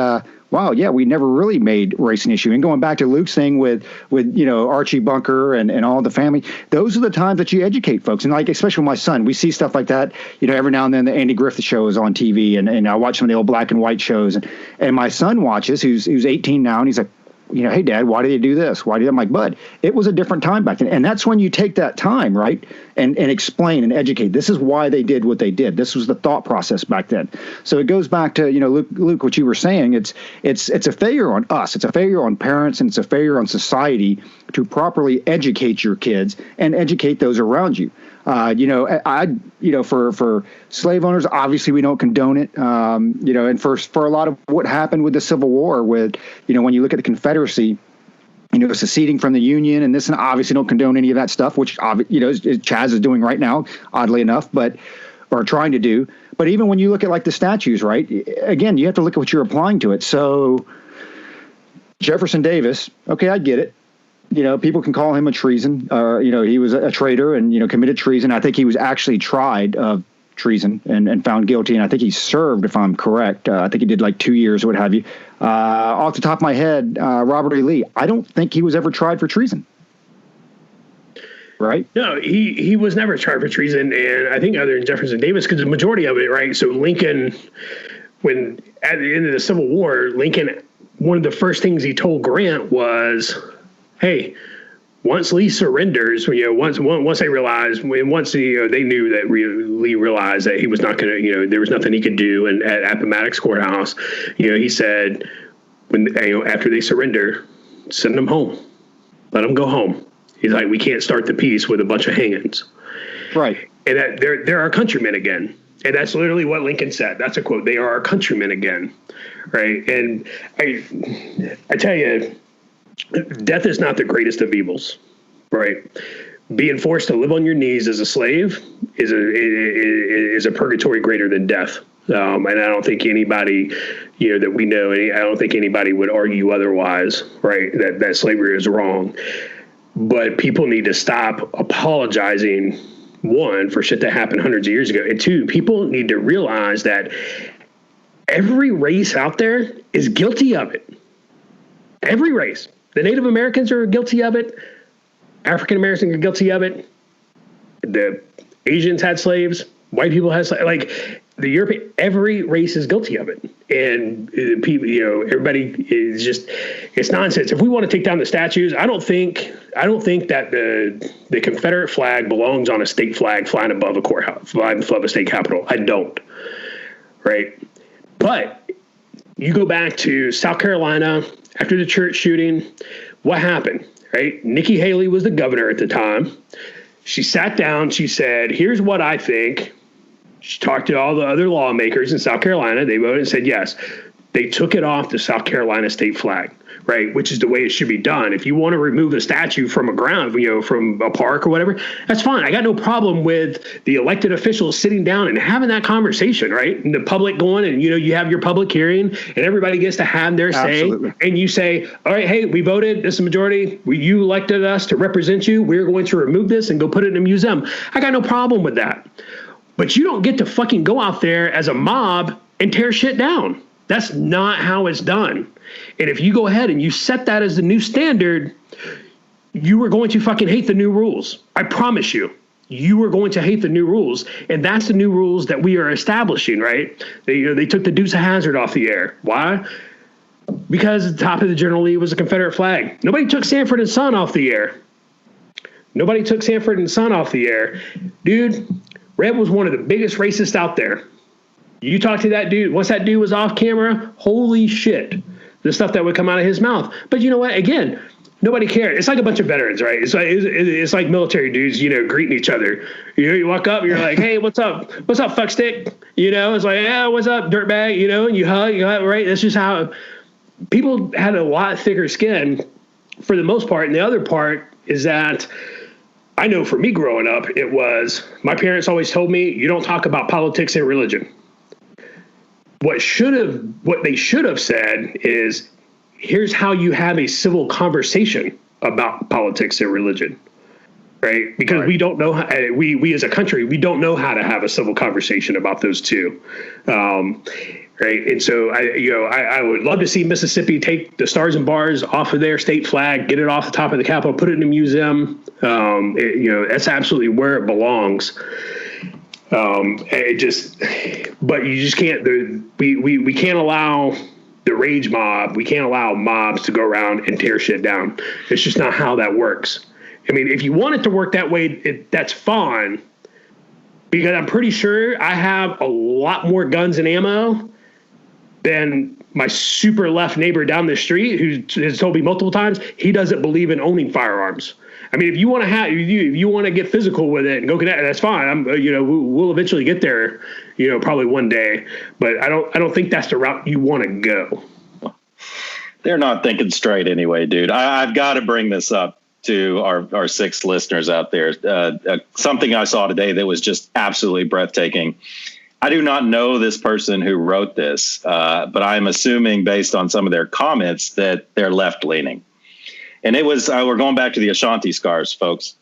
wow, yeah, we never really made race an issue. And going back to Luke's thing with Archie Bunker and all the family, those are the times that you educate folks. And like, especially with my son, we see stuff like that, every now and then the Andy Griffith show is on TV and I watch some of the old black and white shows and my son watches, who's 18 now, and he's like, hey, Dad, why did they do this? Why did I'm like, bud, it was a different time back then. And that's when you take that time, right, and explain and educate. This is why they did what they did. This was the thought process back then. So it goes back to, Luke, what you were saying. It's a failure on us. It's a failure on parents, and it's a failure on society to properly educate your kids and educate those around you. For slave owners, obviously we don't condone it. And for a lot of what happened with the Civil War, with, when you look at the Confederacy, seceding from the Union and this, and obviously don't condone any of that stuff, which, Chaz is doing right now, oddly enough, or trying to do. But even when you look at like the statues, right, again, you have to look at what you're applying to it. So Jefferson Davis, okay, I get it. People can call him a treason, or, he was a traitor and, committed treason. I think he was actually tried of treason and found guilty. And I think he served, if I'm correct. I think he did like 2 years or what have you. Off the top of my head, Robert E. Lee, I don't think he was ever tried for treason. Right? No, he was never tried for treason. And I think other than Jefferson Davis, because the majority of it, right? So Lincoln, when at the end of the Civil War, Lincoln, one of the first things he told Grant was, hey, once Lee surrenders, once they realized, once they knew that Lee realized that he was not going to, there was nothing he could do, and at Appomattox Courthouse, he said, after they surrender, send them home, let them go home. He's like, we can't start the peace with a bunch of hang-ins, right? And that they're our countrymen again, and that's literally what Lincoln said. That's a quote. They are our countrymen again, right? And I tell you, death is not the greatest of evils, right? Being forced to live on your knees as a slave is a purgatory greater than death. And I don't think anybody, that we know, I don't think anybody would argue otherwise, right? That slavery is wrong. But people need to stop apologizing, one, for shit that happened hundreds of years ago. And two, people need to realize that every race out there is guilty of it. Every race. The Native Americans are guilty of it. African Americans are guilty of it. The Asians had slaves. White people had slaves. Like the European, every race is guilty of it. And people, everybody is just, it's nonsense. If we want to take down the statues, I don't think that the Confederate flag belongs on a state flag flying above a courthouse, flying above a state capitol. I don't. Right. But you go back to South Carolina after the church shooting, what happened, right? Nikki Haley was the governor at the time. She sat down. She said, here's what I think. She talked to all the other lawmakers in South Carolina. They voted and said, yes. They took it off the South Carolina state flag, right? Which is the way it should be done. If you want to remove a statue from a ground, from a park or whatever, that's fine. I got no problem with the elected officials sitting down and having that conversation, right? And the public going and, you have your public hearing and everybody gets to have their say. Absolutely. And you say, all right, hey, we voted. This is a majority. You elected us to represent you. We're going to remove this and go put it in a museum. I got no problem with that. But you don't get to fucking go out there as a mob and tear shit down. That's not how it's done. And if you go ahead and you set that as the new standard, you are going to fucking hate the new rules. I promise you. You are going to hate the new rules. And that's the new rules that we are establishing, right? They took the Dukes of Hazzard off the air. Why? Because the top of the General Lee was a Confederate flag. Nobody took Sanford and Son off the air. Nobody took Sanford and Son off the air. Dude, Red was one of the biggest racists out there. You talk to that dude, once that dude was off camera, holy shit, the stuff that would come out of his mouth. But you know what? Again, Nobody cared. It's like a bunch of veterans, right? It's like military dudes, greeting each other. You walk up, you're like, hey, what's up, fuckstick? It's like, yeah, what's up, dirtbag? And you hug, right? That's just how people had a lot thicker skin for the most part. And the other part is that I know for me growing up, it was my parents always told me, you don't talk about politics and religion. What they should have said is, here's how you have a civil conversation about politics and religion, right? Because we don't know how, we as a country, we don't know how to have a civil conversation about those two, right? And so I would love to see Mississippi take the stars and bars off of their state flag, get it off the top of the Capitol, put it in a museum. That's absolutely where it belongs. But you just can't. We can't allow the rage mob. We can't allow mobs to go around and tear shit down. It's just not how that works. I mean, if you want it to work that way, that's fine. Because I'm pretty sure I have a lot more guns and ammo than my super left neighbor down the street, who has told me multiple times he doesn't believe in owning firearms. I mean, if you want to get physical with it and go get that, that's fine. We'll eventually get there, probably one day. But I don't think that's the route you want to go. They're not thinking straight anyway, dude. I've got to bring this up to our 6 listeners out there. Something I saw today that was just absolutely breathtaking. I do not know this person who wrote this, but I'm assuming based on some of their comments that they're left leaning. And it was, we're going back to the Ashanti scars, folks.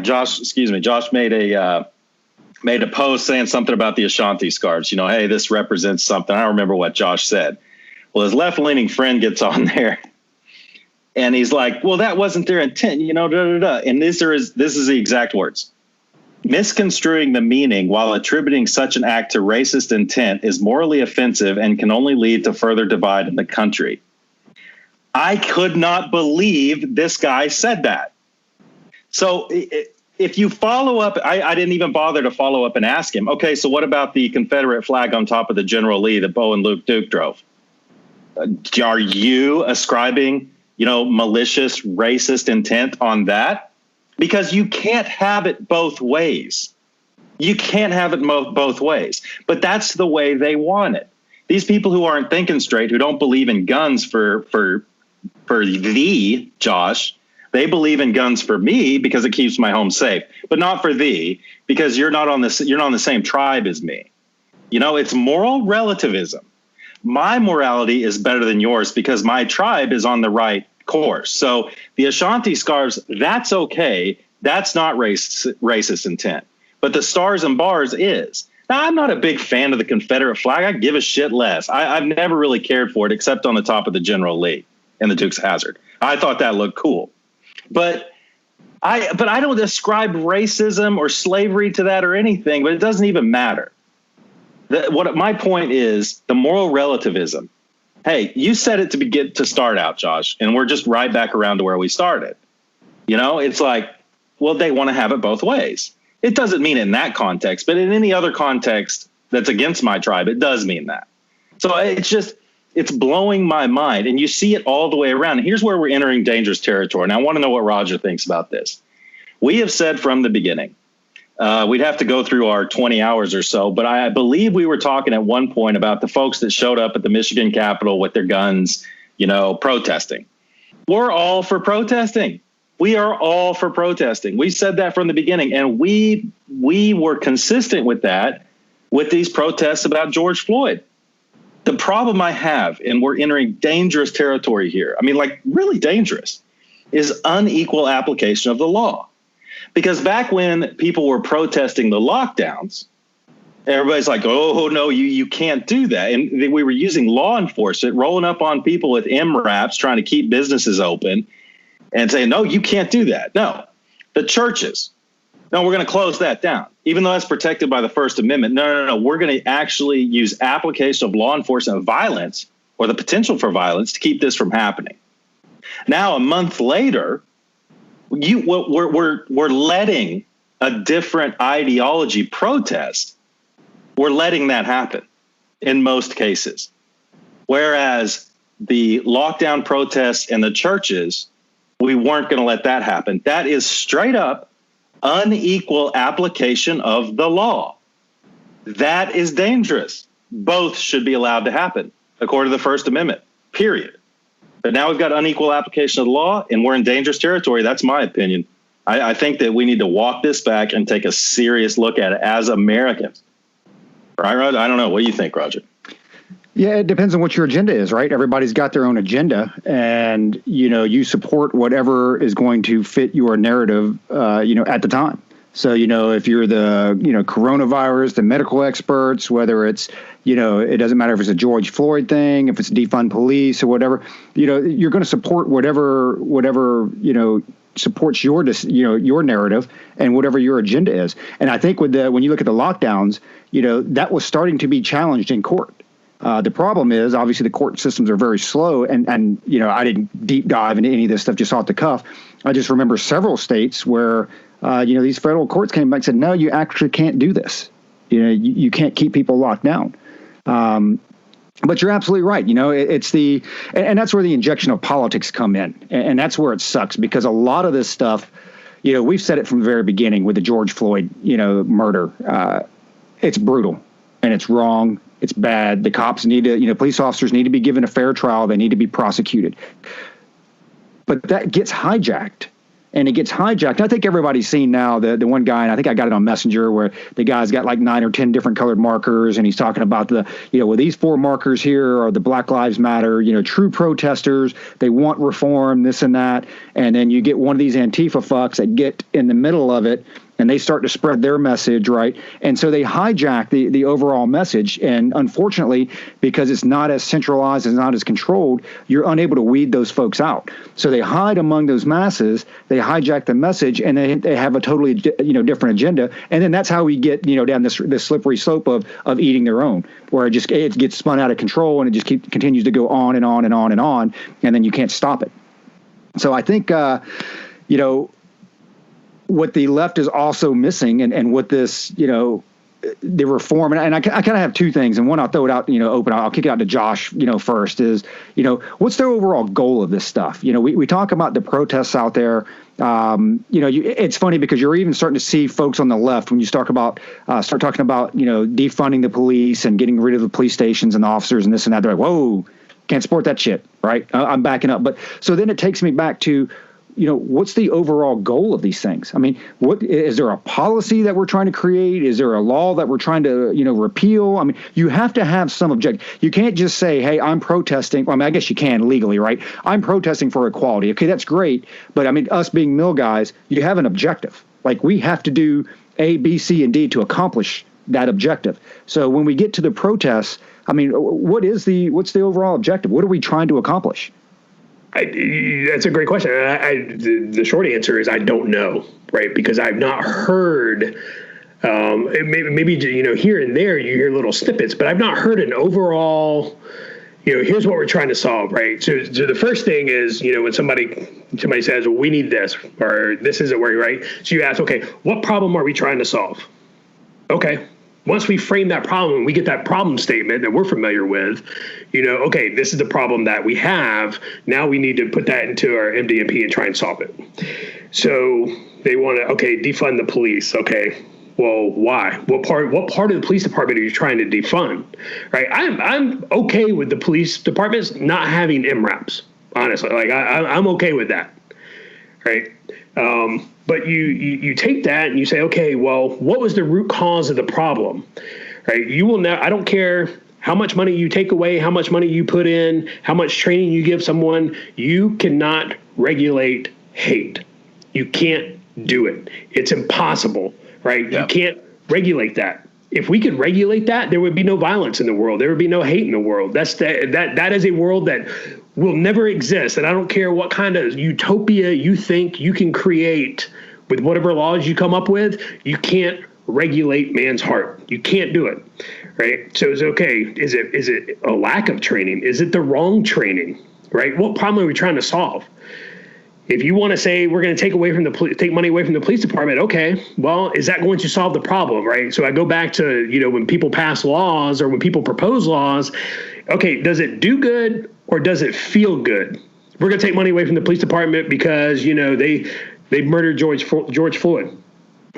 Josh made a post saying something about the Ashanti scars. Hey, this represents something. I don't remember what Josh said. Well, his left-leaning friend gets on there and he's like, well, that wasn't their intent, And this is the exact words. Misconstruing the meaning while attributing such an act to racist intent is morally offensive and can only lead to further divide in the country. I could not believe this guy said that. So if you follow up, I didn't even bother to follow up and ask him, okay, so what about the Confederate flag on top of the General Lee that Bo and Luke Duke drove? Are you ascribing, malicious, racist intent on that? Because you can't have it both ways. You can't have it both ways. But that's the way they want it. These people who aren't thinking straight, who don't believe in guns for thee, Josh, they believe in guns for me because it keeps my home safe, but not for thee because you're not on the same tribe as me. It's moral relativism. My morality is better than yours because my tribe is on the right course. So the Ashanti scars, that's okay. That's not racist intent. But the stars and bars is. Now, I'm not a big fan of the Confederate flag. I give a shit less. I've never really cared for it except on the top of the General Lee and the Duke's Hazzard. I thought that looked cool. But I don't ascribe racism or slavery to that or anything, but it doesn't even matter. My point is the moral relativism. Hey, you said it to start out, Josh, and we're just right back around to where we started. It's like, well, they want to have it both ways. It doesn't mean in that context, but in any other context that's against my tribe, it does mean that. So it's blowing my mind. And you see it all the way around. And here's where we're entering dangerous territory. And I want to know what Roger thinks about this. We have said from the beginning, we'd have to go through our 20 hours or so, but I believe we were talking at one point about the folks that showed up at the Michigan Capitol with their guns, protesting. We're all for protesting. We are all for protesting. We said that from the beginning, and we were consistent with that with these protests about George Floyd. The problem I have, and we're entering dangerous territory here, I mean, like really dangerous, is unequal application of the law. Because back when people were protesting the lockdowns, everybody's like, oh, no, you can't do that. And we were using law enforcement, rolling up on people with MRAPs, trying to keep businesses open and saying, no, you can't do that. No, the churches. No, we're going to close that down, even though that's protected by the First Amendment. No. We're going to actually use application of law enforcement violence or the potential for violence to keep this from happening. Now, a month later, we're letting a different ideology protest. We're letting that happen in most cases. Whereas the lockdown protests and the churches we weren't going to let that happen. That is straight up unequal application of the law. That is dangerous. Both should be allowed to happen according to the First Amendment, period. But now we've got unequal application of the law and we're in dangerous territory. That's my opinion. I think that we need to walk this back and take a serious look at it as Americans. Right, Roger? I don't know. What do you think, Roger? Yeah, it depends on what your agenda is, right? Everybody's got their own agenda, and you support whatever is going to fit your narrative, at the time. So, if you're the, coronavirus, the medical experts, whether it's, it doesn't matter if it's a George Floyd thing, if it's defund police or whatever, you're going to support whatever supports your narrative and whatever your agenda is. And I think when you look at the lockdowns, that was starting to be challenged in court. The problem is, obviously, the court systems are very slow, and I didn't deep dive into any of this stuff just off the cuff. I just remember several states where, these federal courts came back and said, no, you actually can't do this. You can't keep people locked down. But you're absolutely right. It's and that's where the injection of politics come in. And that's where it sucks, because a lot of this stuff, we've said it from the very beginning with the George Floyd, murder. It's brutal and it's wrong. It's bad. The cops need to, police officers need to be given a fair trial. They need to be prosecuted. But that gets hijacked. And it gets hijacked. I think everybody's seen now the one guy, and I think I got it on Messenger, where the guy's got like 9 or 10 different colored markers, and he's talking about well, these 4 markers here are the Black Lives Matter, true protesters. They want reform, this and that. And then you get one of these Antifa fucks that get in the middle of it, and they start to spread their message, right? And so they hijack the overall message. And unfortunately, because it's not as centralized, it's not as controlled, you're unable to weed those folks out. So they hide among those masses, they hijack the message, and they have a totally different agenda. And then that's how we get down this slippery slope of eating their own, where it gets spun out of control, and it just continues to go on and on and on and on, and then you can't stop it. So I think what the left is also missing, and what this, the reform, and I kind of have 2 things, and one I'll throw it out, open. I'll kick it out to Josh, first is, what's their overall goal of this stuff? We talk about the protests out there. It's funny because you're even starting to see folks on the left, when you start talking about, defunding the police and getting rid of the police stations and the officers and this and that. They're like, whoa, can't support that shit, right? I'm backing up. But so then it takes me back to, what's the overall goal of these things? I mean, what is there a policy that we're trying to create? Is there a law that we're trying to, repeal? I mean, you have to have some objective. You can't just say, hey, I'm protesting. Well, I mean, I guess you can legally, right? I'm protesting for equality. Okay, that's great. But I mean, us being mill guys, you have an objective. Like, we have to do A, B, C, and D to accomplish that objective. So when we get to the protests, I mean, what's the overall objective? What are we trying to accomplish? That's a great question. The short answer is I don't know, right? Because I've not heard, maybe here and there you hear little snippets, but I've not heard an overall, here's what we're trying to solve, right? So the first thing is, when somebody says, well, we need this, or this isn't working, right? So you ask, okay, what problem are we trying to solve? Okay. Once we frame that problem, we get that problem statement that we're familiar with, okay, this is the problem that we have. Now we need to put that into our MDMP and try and solve it. So they want to, defund the police. Okay, well, why? What part of the police department are you trying to defund? Right? I'm okay with the police departments not having MRAPs, honestly. Like I'm okay with that. Right? But you take that and you say, okay, well, what was the root cause of the problem, right? You will now, I don't care how much money you take away, how much money you put in, how much training you give someone, you cannot regulate hate. You can't do it. It's impossible, right? Yep. You can't regulate that. If we could regulate that, there would be no violence in the world. There would be no hate in the world. That is a world that will never exist. And I don't care what kind of utopia you think you can create with whatever laws you come up with, you can't regulate man's heart. You can't do it, right? So it's okay. Is it a lack of training? Is it the wrong training, right? What problem are we trying to solve? If you want to say we're going to take money away from the police department, okay, well, is that going to solve the problem, right? So I go back to, when people pass laws or when people propose laws, okay, does it do good or does it feel good? We're going to take money away from the police department because, they murdered George Floyd.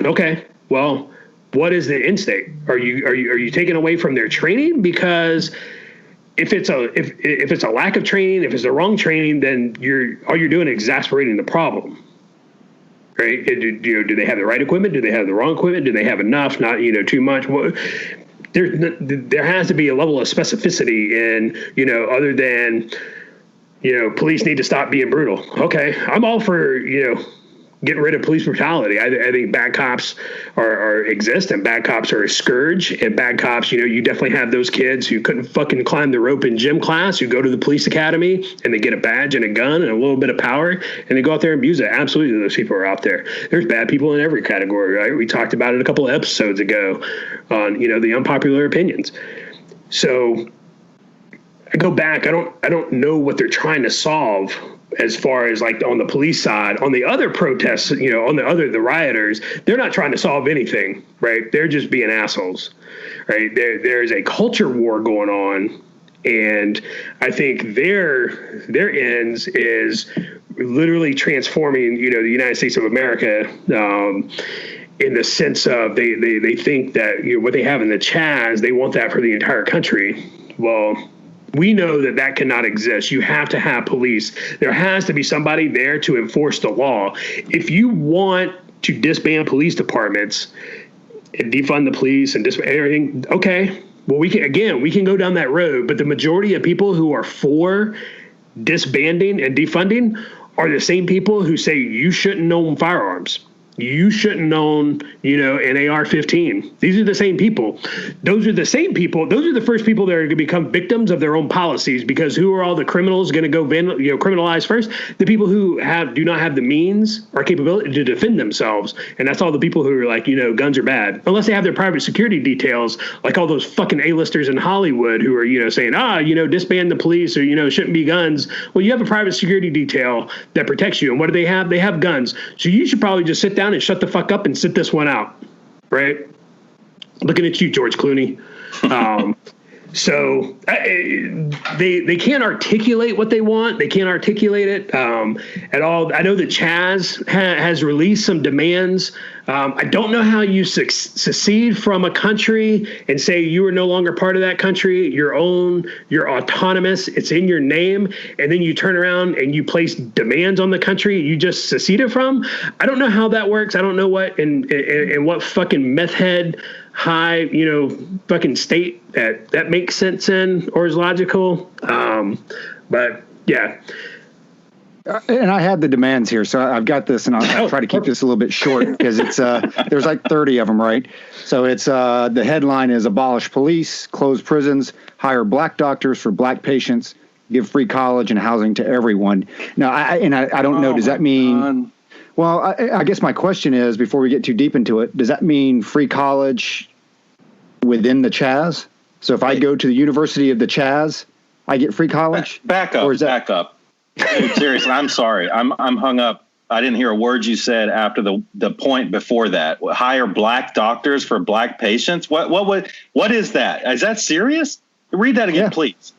Okay, well, what is the end state? Are you taking away from their training? Because if it's a lack of training, if it's the wrong training, then all you're doing is exasperating the problem. Right? Do they have the right equipment? Do they have the wrong equipment? Do they have enough? Not too much. Well, there has to be a level of specificity in other than police need to stop being brutal. Okay, I'm all for getting rid of police brutality. I think bad cops exist, and bad cops are a scourge. And bad cops, you definitely have those kids who couldn't fucking climb the rope in gym class, who go to the police academy and they get a badge and a gun and a little bit of power, and they go out there and abuse it. Absolutely, those people are out there. There's bad people in every category, right? We talked about it a couple of episodes ago on the unpopular opinions. So I go back. I don't know what they're trying to solve as far as like on the police side. On the other protests, the rioters, they're not trying to solve anything, right? They're just being assholes, right? There's a culture war going on, and I think their ends is literally transforming, the United States of America, in the sense of they think that what they have in the Chaz, they want that for the entire country. Well, we know that cannot exist. You have to have police. There has to be somebody there to enforce the law. If you want to disband police departments and defund the police and disband everything, okay. Well, we can go down that road. But the majority of people who are for disbanding and defunding are the same people who say you shouldn't own firearms. You shouldn't own, an AR-15. These are the same people. Those are the same people. Those are the first people that are going to become victims of their own policies, because who are all the criminals going to go criminalize first? The people who do not have the means or capability to defend themselves. And that's all the people who are like, guns are bad. Unless they have their private security details, like all those fucking A-listers in Hollywood who are, saying, disband the police, or, shouldn't be guns. Well, you have a private security detail that protects you. And what do they have? They have guns. So you should probably just sit down and shut the fuck up and sit this one out, right? Looking at you, George Clooney. So they can't articulate what they want. They can't articulate it at all. I know that Chaz has released some demands. I don't know how you secede from a country and say you are no longer part of that country. You're autonomous. It's in your name. And then you turn around and you place demands on the country you just seceded from. I don't know how that works. I don't know what and what fucking meth head high, fucking state that makes sense in or is logical. But yeah. And I have the demands here, so I've got this, and I'll try to keep this a little bit short because it's there's like 30 of them, right? So it's the headline is abolish police, close prisons, hire black doctors for black patients, give free college and housing to everyone. Now, I don't know. Does that mean? Well, I guess my question is, before we get too deep into it, does that mean free college within the Chaz? So if I go to the University of the Chaz, I get free college? Back up. Back up. Dude, seriously, I'm sorry. I'm hung up. I didn't hear a word you said after the point before that. Hire black doctors for black patients? What is that? Is that serious? Read that again, please.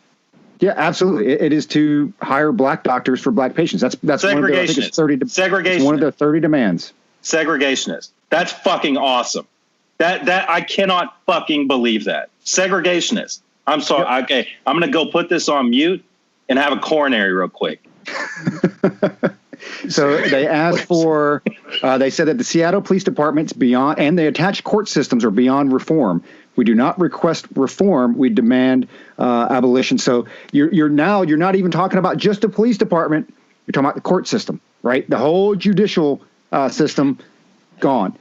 Yeah, absolutely. It is to hire black doctors for black patients. That's one of their, I think it's 30. Segregation. It's one of their 30 demands. Segregationist. That's fucking awesome. That I cannot fucking believe that. Segregationist. I'm sorry. Yep. Okay, I'm gonna go put this on mute and have a coronary real quick. So they asked for. They said that the Seattle Police Department's beyond, and the attached court systems are beyond reform. We do not request reform. We demand abolition. So you're not even talking about just the police department. You're talking about the court system, right? The whole judicial system gone.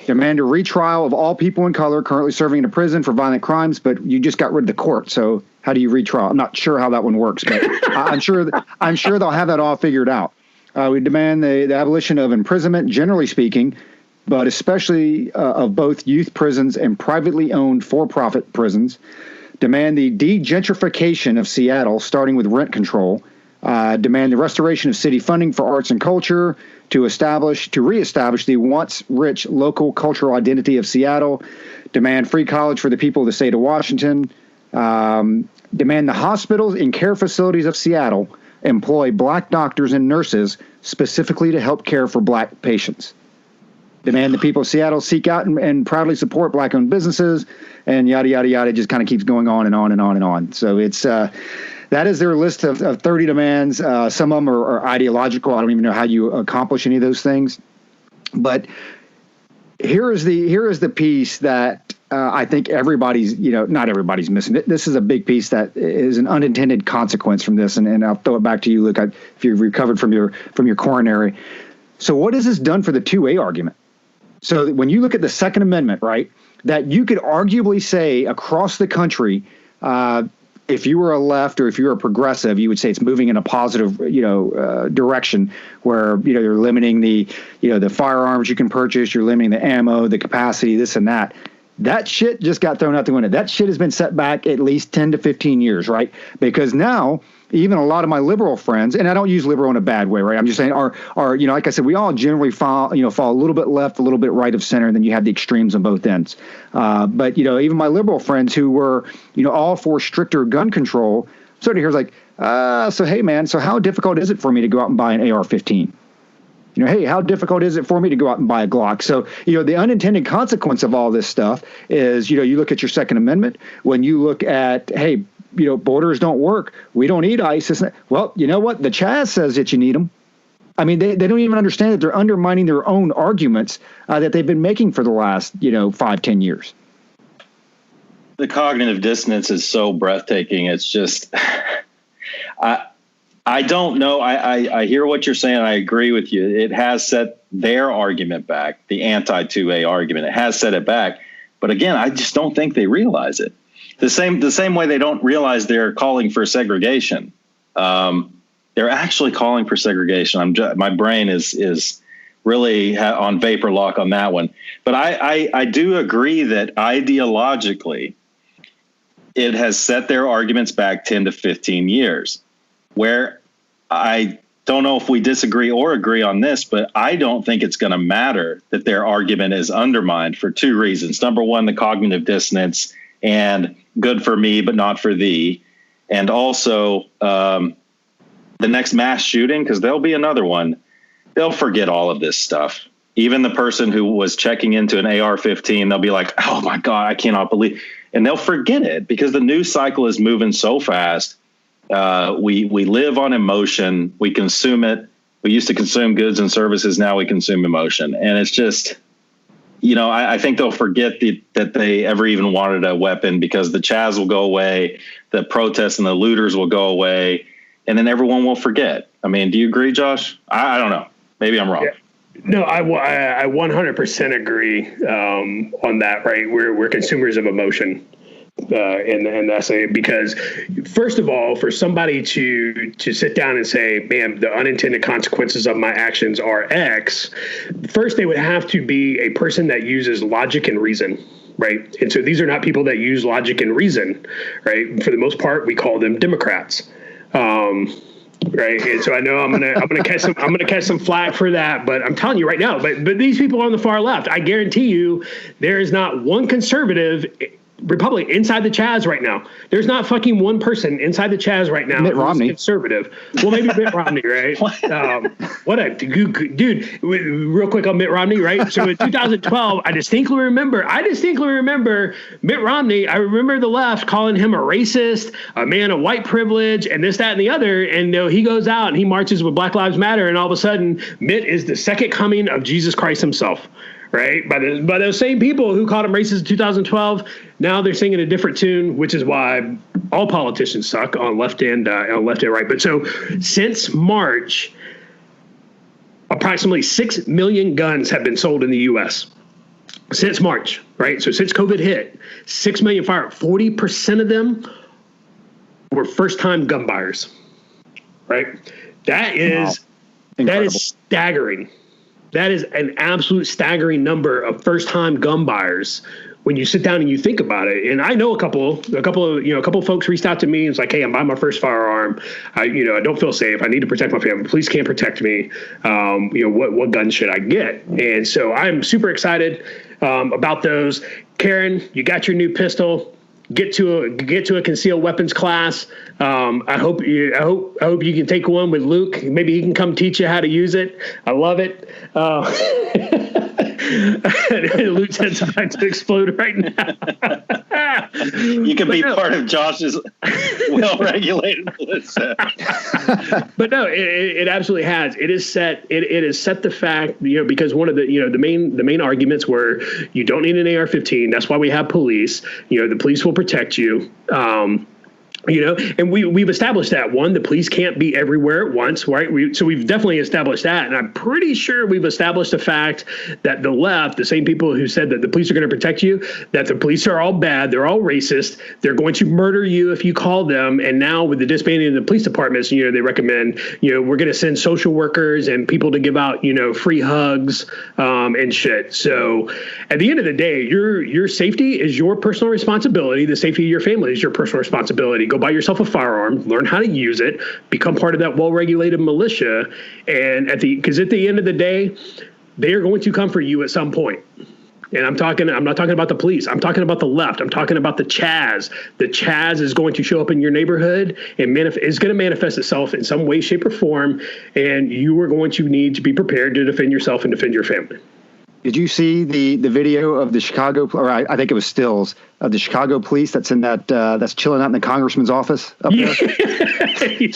Demand a retrial of all people in color currently serving in a prison for violent crimes, but you just got rid of the court. So how do you retrial? I'm not sure how that one works, but I'm sure they'll have that all figured out. We demand the abolition of imprisonment, generally speaking, but especially of both youth prisons and privately owned for-profit prisons. Demand the de-gentrification of Seattle, starting with rent control. Demand the restoration of city funding for arts and culture to reestablish the once rich local cultural identity of Seattle. Demand free college for the people of the state of Washington. Demand the hospitals and care facilities of Seattle employ black doctors and nurses specifically to help care for black patients. Demand the people of Seattle seek out and proudly support black-owned businesses, and yada, yada, yada. It just kind of keeps going on and on and on and on. So it's that is their list of 30 demands. Some of them are ideological. I don't even know how you accomplish any of those things. But here is the piece that I think everybody's, not everybody's missing. This is a big piece that is an unintended consequence from this. And I'll throw it back to you, Luke, if you've recovered from your coronary. So what has this done for the 2A argument? So when you look at the Second Amendment, right, that you could arguably say across the country, if you were a left or if you were a progressive, you would say it's moving in a positive, direction where, you're limiting the firearms you can purchase, you're limiting the ammo, the capacity, this and that. That shit just got thrown out the window. That shit has been set back at least 10 to 15 years, right? Because now even a lot of my liberal friends, and I don't use liberal in a bad way, right? I'm just saying are like I said, we all generally fall a little bit left, a little bit right of center, and then you have the extremes on both ends. But even my liberal friends who were, all for stricter gun control, sort of here's like, so hey man, so how difficult is it for me to go out and buy an AR-15? Hey, how difficult is it for me to go out and buy a Glock? So, the unintended consequence of all this stuff is, you look at your Second Amendment. When you look at, hey, borders don't work. We don't need ISIS. Well, you know what? The Chaz says that you need them. I mean, they don't even understand that they're undermining their own arguments that they've been making for the last, 5-10 years. The cognitive dissonance is so breathtaking. It's just, I don't know. I hear what you're saying. I agree with you. It has set their argument back, the anti-2A argument. It has set it back. But again, I just don't think they realize it. The same way they don't realize they're calling for segregation. They're actually calling for segregation. My brain is really on vapor lock on that one. But I do agree that ideologically, it has set their arguments back 10 to 15 years. Where I don't know if we disagree or agree on this, but I don't think it's going to matter that their argument is undermined for two reasons. Number one, the cognitive dissonance and good for me, but not for thee. And also the next mass shooting, because there'll be another one. They'll forget all of this stuff. Even the person who was checking into an AR-15, they'll be like, oh, my God, I cannot believe. And they'll forget it because the news cycle is moving so fast. We live on emotion. We consume it. We used to consume goods and services. Now we consume emotion. And it's just, I think they'll forget that they ever even wanted a weapon because the Chaz will go away. The protests and the looters will go away. And then everyone will forget. I mean, do you agree, Josh? I don't know. Maybe I'm wrong. Yeah. No, I 100% agree on that, right? We're consumers of emotion. And that's it, because first of all, for somebody to sit down and say, man, the unintended consequences of my actions are X, first they would have to be a person that uses logic and reason, right? And so these are not people that use logic and reason, right? For the most part, we call them Democrats. Right. And so I know I'm gonna catch some flack for that, but I'm telling you right now, but these people on the far left, I guarantee you there is not one conservative Republic inside the Chaz right now. There's not fucking one person inside the Chaz right now Mitt Romney. Conservative. Well, maybe Mitt Romney, right? What a dude. Real quick on Mitt Romney, right? So in 2012, I distinctly remember Mitt Romney. I remember the left calling him a racist, a man of white privilege, and this, that, and the other. And he goes out and he marches with Black Lives Matter, and all of a sudden, Mitt is the second coming of Jesus Christ himself. Right, by those same people who called him racist in 2012, now they're singing a different tune, which is why all politicians suck on left and right. But so since March, approximately 6 million guns have been sold in the U.S. Since March, right? So since COVID hit, 6 million firearms. 40% of them were first-time gun buyers. Right, that is staggering. That is an absolute staggering number of first-time gun buyers when you sit down and you think about it. And I know a couple of folks reached out to me and it's like, hey, I'm buying my first firearm. I don't feel safe. I need to protect my family. Police can't protect me. What gun should I get? And so I'm super excited about those. Karen, you got your new pistol. get to a concealed weapons class. I hope you can take one with Luke. Maybe he can come teach you how to use it. I love it. Luke's head's about to explode right now. You can be part of Josh's well-regulated militia. But no, it absolutely has. It is set. It has set the fact, because one of the the main arguments were you don't need an AR-15. That's why we have police. The police will protect you. And we've established that. One, the police can't be everywhere at once, right? So we've definitely established that. And I'm pretty sure we've established the fact that the left, the same people who said that the police are going to protect you, that the police are all bad, they're all racist, they're going to murder you if you call them. And now with the disbanding of the police departments, they recommend, we're going to send social workers and people to give out, free hugs and shit. So at the end of the day, your safety is your personal responsibility. The safety of your family is your personal responsibility. Go buy yourself a firearm, learn how to use it, become part of that well-regulated militia. And because at the end of the day, they are going to come for you at some point. And I'm not talking about the police. I'm talking about the left. I'm talking about the Chaz. The Chaz is going to show up in your neighborhood and is going to manifest itself in some way, shape, or form. And you are going to need to be prepared to defend yourself and defend your family. Did you see the video of the Chicago, or I think it was stills of the Chicago police that's in that's chilling out in the congressman's office up there? Yeah.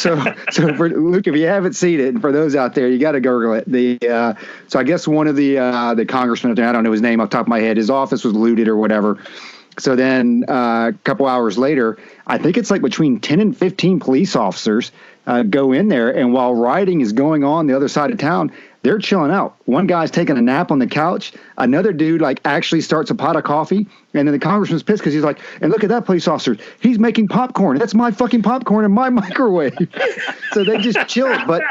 So for Luke, if you haven't seen it, and for those out there, you got to Google it. So I guess one of the congressmen up there, I don't know his name off the top of my head, his office was looted or whatever. So then a couple hours later, I think it's like between 10 and 15 police officers go in there, and while rioting is going on the other side of town, they're chilling out. One guy's taking a nap on the couch. Another dude actually starts a pot of coffee. And then the congressman's pissed because he's like, and look at that police officer. He's making popcorn. That's my fucking popcorn in my microwave. So they just chilled. But,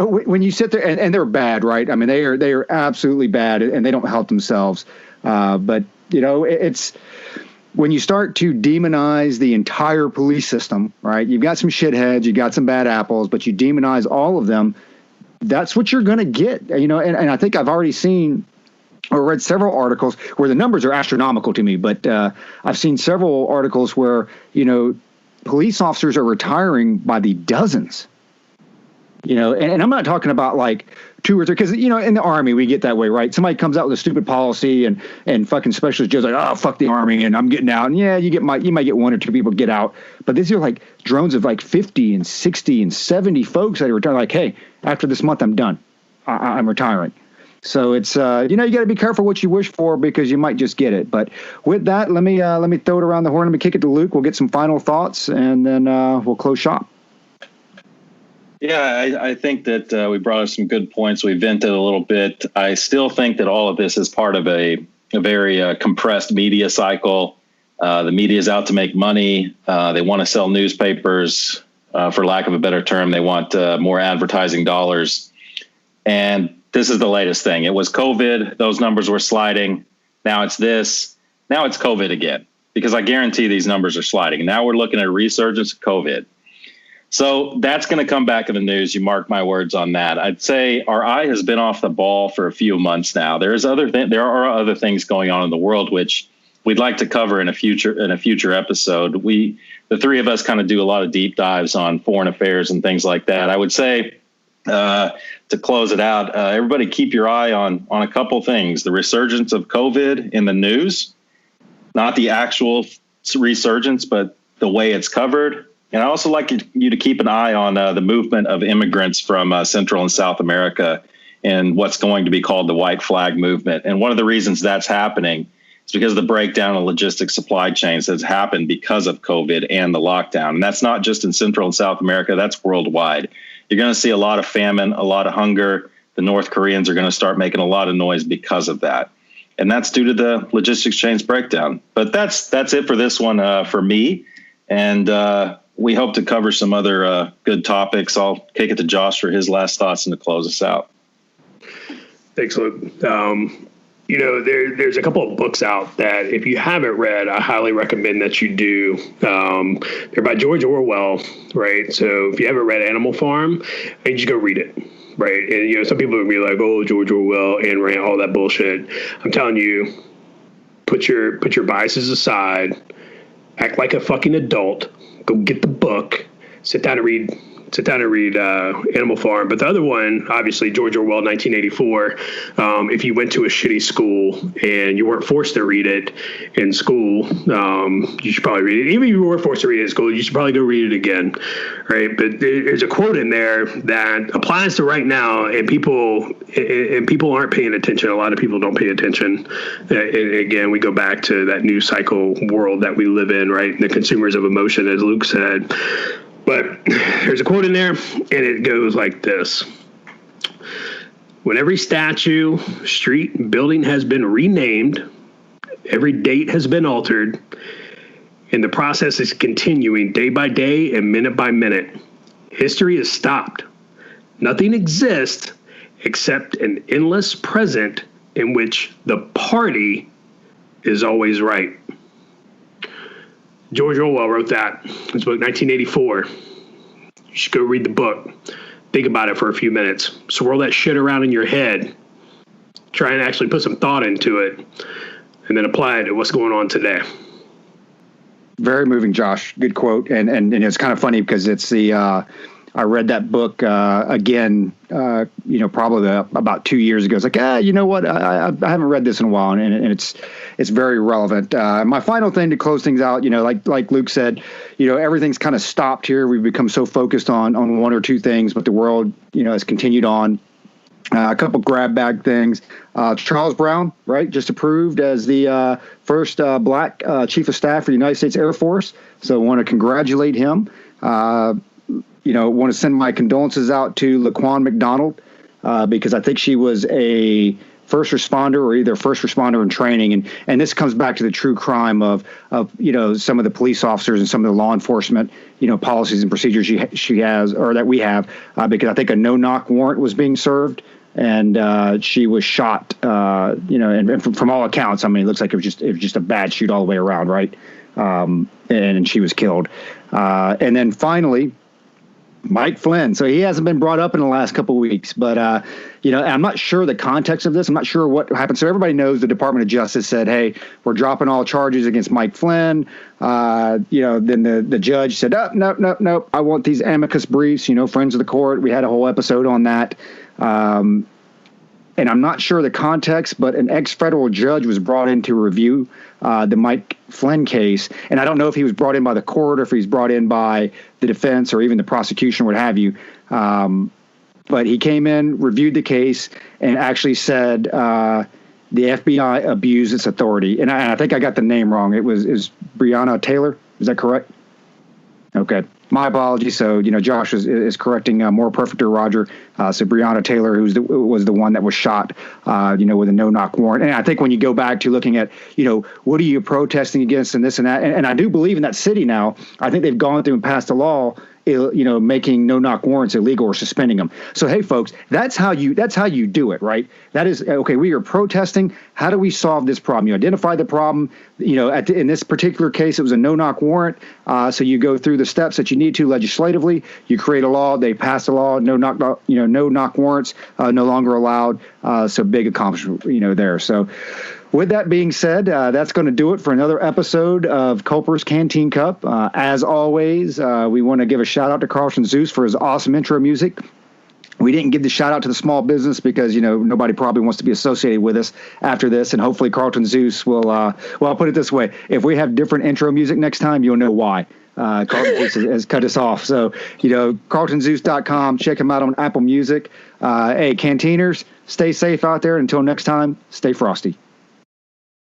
when you sit there, and they're bad, right? I mean, they are absolutely bad, and they don't help themselves. But, it's when you start to demonize the entire police system, right? You've got some shitheads, you've got some bad apples, but you demonize all of them. That's what you're going to get, and I think I've already seen or read several articles where the numbers are astronomical to me, but I've seen several articles where, police officers are retiring by the dozens, and I'm not talking about like 2 or 3, because, in the Army, we get that way, right? Somebody comes out with a stupid policy and fucking Specialist Joe's like, oh, fuck the Army and I'm getting out. And yeah, you might get 1 or 2 people get out. But these are like drones of like 50 and 60 and 70 folks that are retired. Like, hey, after this month, I'm done. I'm retiring. So it's, you got to be careful what you wish for because you might just get it. But with that, let me throw it around the horn. Let me kick it to Luke. We'll get some final thoughts and then we'll close shop. Yeah, I think that we brought up some good points. We vented a little bit. I still think that all of this is part of a very compressed media cycle. The media is out to make money. They want to sell newspapers. For lack of a better term, they want more advertising dollars. And this is the latest thing. It was COVID. Those numbers were sliding. Now it's this. Now it's COVID again, because I guarantee these numbers are sliding. Now we're looking at a resurgence of COVID. So that's going to come back in the news. You mark my words on that. I'd say our eye has been off the ball for a few months now. There are other things going on in the world which we'd like to cover in a future episode. The 3 of us kind of do a lot of deep dives on foreign affairs and things like that. I would say to close it out, everybody keep your eye on a couple things: the resurgence of COVID in the news, not the actual resurgence, but the way it's covered. And I also like you to keep an eye on the movement of immigrants from Central and South America and what's going to be called the white flag movement. And one of the reasons that's happening is because of the breakdown of logistics supply chains that's happened because of COVID and the lockdown. And that's not just in Central and South America, that's worldwide. You're going to see a lot of famine, a lot of hunger. The North Koreans are going to start making a lot of noise because of that. And that's due to the logistics chains breakdown. But that's it for this one for me. And we hope to cover some other good topics. I'll kick it to Josh for his last thoughts and to close us out. Thanks, Luke. There's a couple of books out that if you haven't read, I highly recommend that you do. They're by George Orwell, right? So if you haven't read Animal Farm, you just go read it, right? And, some people would be like, oh, George Orwell, Ayn Rand, all that bullshit. I'm telling you, put your biases aside. act like a fucking adult, go get the book, sit down and read Animal Farm. But the other one, obviously, George Orwell, 1984. If you went to a shitty school and you weren't forced to read it in school, you should probably read it. Even if you were forced to read it in school, you should probably go read it again, right? But there's a quote in there that applies to right now, and people aren't paying attention. A lot of people don't pay attention. And again, we go back to that news cycle world that we live in, right? The consumers of emotion, as Luke said. But there's a quote in there, and it goes like this. When every statue, street, and building has been renamed, every date has been altered, and the process is continuing day by day and minute by minute, history is stopped. Nothing exists except an endless present in which the party is always right. George Orwell wrote that. His book, 1984. You should go read the book. Think about it for a few minutes. Swirl that shit around in your head. Try and actually put some thought into it. And then apply it to what's going on today. Very moving, Josh. Good quote. And it's kind of funny because it's I read that book again, probably about 2 years ago. It's like, you know what? I haven't read this in a while, and it's very relevant. My final thing to close things out, like Luke said, everything's kind of stopped here. We've become so focused on one or two things, but the world, has continued on. A couple grab bag things. Charles Brown, right, just approved as the first black chief of staff for the United States Air Force. So I want to congratulate him. Want to send my condolences out to Laquan McDonald because I think she was a first responder or either first responder in training. And this comes back to the true crime of some of the police officers and some of the law enforcement, policies and procedures she has or that we have because I think a no-knock warrant was being served. And she was shot, and from all accounts, I mean, it looks like it was just a bad shoot all the way around, right? And she was killed. And then finally, Mike Flynn. So he hasn't been brought up in the last couple of weeks, but I'm not sure the context of this. I'm not sure what happened. So everybody knows the Department of Justice said, "Hey, we're dropping all charges against Mike Flynn." Then the judge said, "Oh, no. I want these amicus briefs. Friends of the court." We had a whole episode on that. And I'm not sure the context, but an ex-federal judge was brought in to review the Mike Flynn case. And I don't know if he was brought in by the court or if he's brought in by the defense or even the prosecution, what have you. But he came in, reviewed the case, and actually said the FBI abused its authority. And I think I got the name wrong. Is Breonna Taylor? Is that correct? Okay. My apologies. So, Josh is correcting more perfecter Roger. So Breonna Taylor, was the one that was shot, with a no-knock warrant. And I think when you go back to looking at, what are you protesting against and this and that, and I do believe in that city now, I think they've gone through and passed a law, making no-knock warrants illegal or suspending them. So, hey, folks, that's how you do it, right? That is, okay, we are protesting. How do we solve this problem? You identify the problem. In this particular case, it was a no-knock warrant. So you go through the steps that you need to legislatively. You create a law. They pass a law. No-knock warrants no longer allowed. So big accomplishment, there. So with that being said, that's going to do it for another episode of Culper's Canteen Cup. As always, we want to give a shout out to Carlton Zeus for his awesome intro music. We didn't give the shout out to the small business because, nobody probably wants to be associated with us after this. And hopefully Carlton Zeus will, I'll put it this way. If we have different intro music next time, you'll know why. Carlton Zeus has cut us off. So, carltonzeus.com. Check him out on Apple Music. Hey, Canteeners, stay safe out there. Until next time, stay frosty.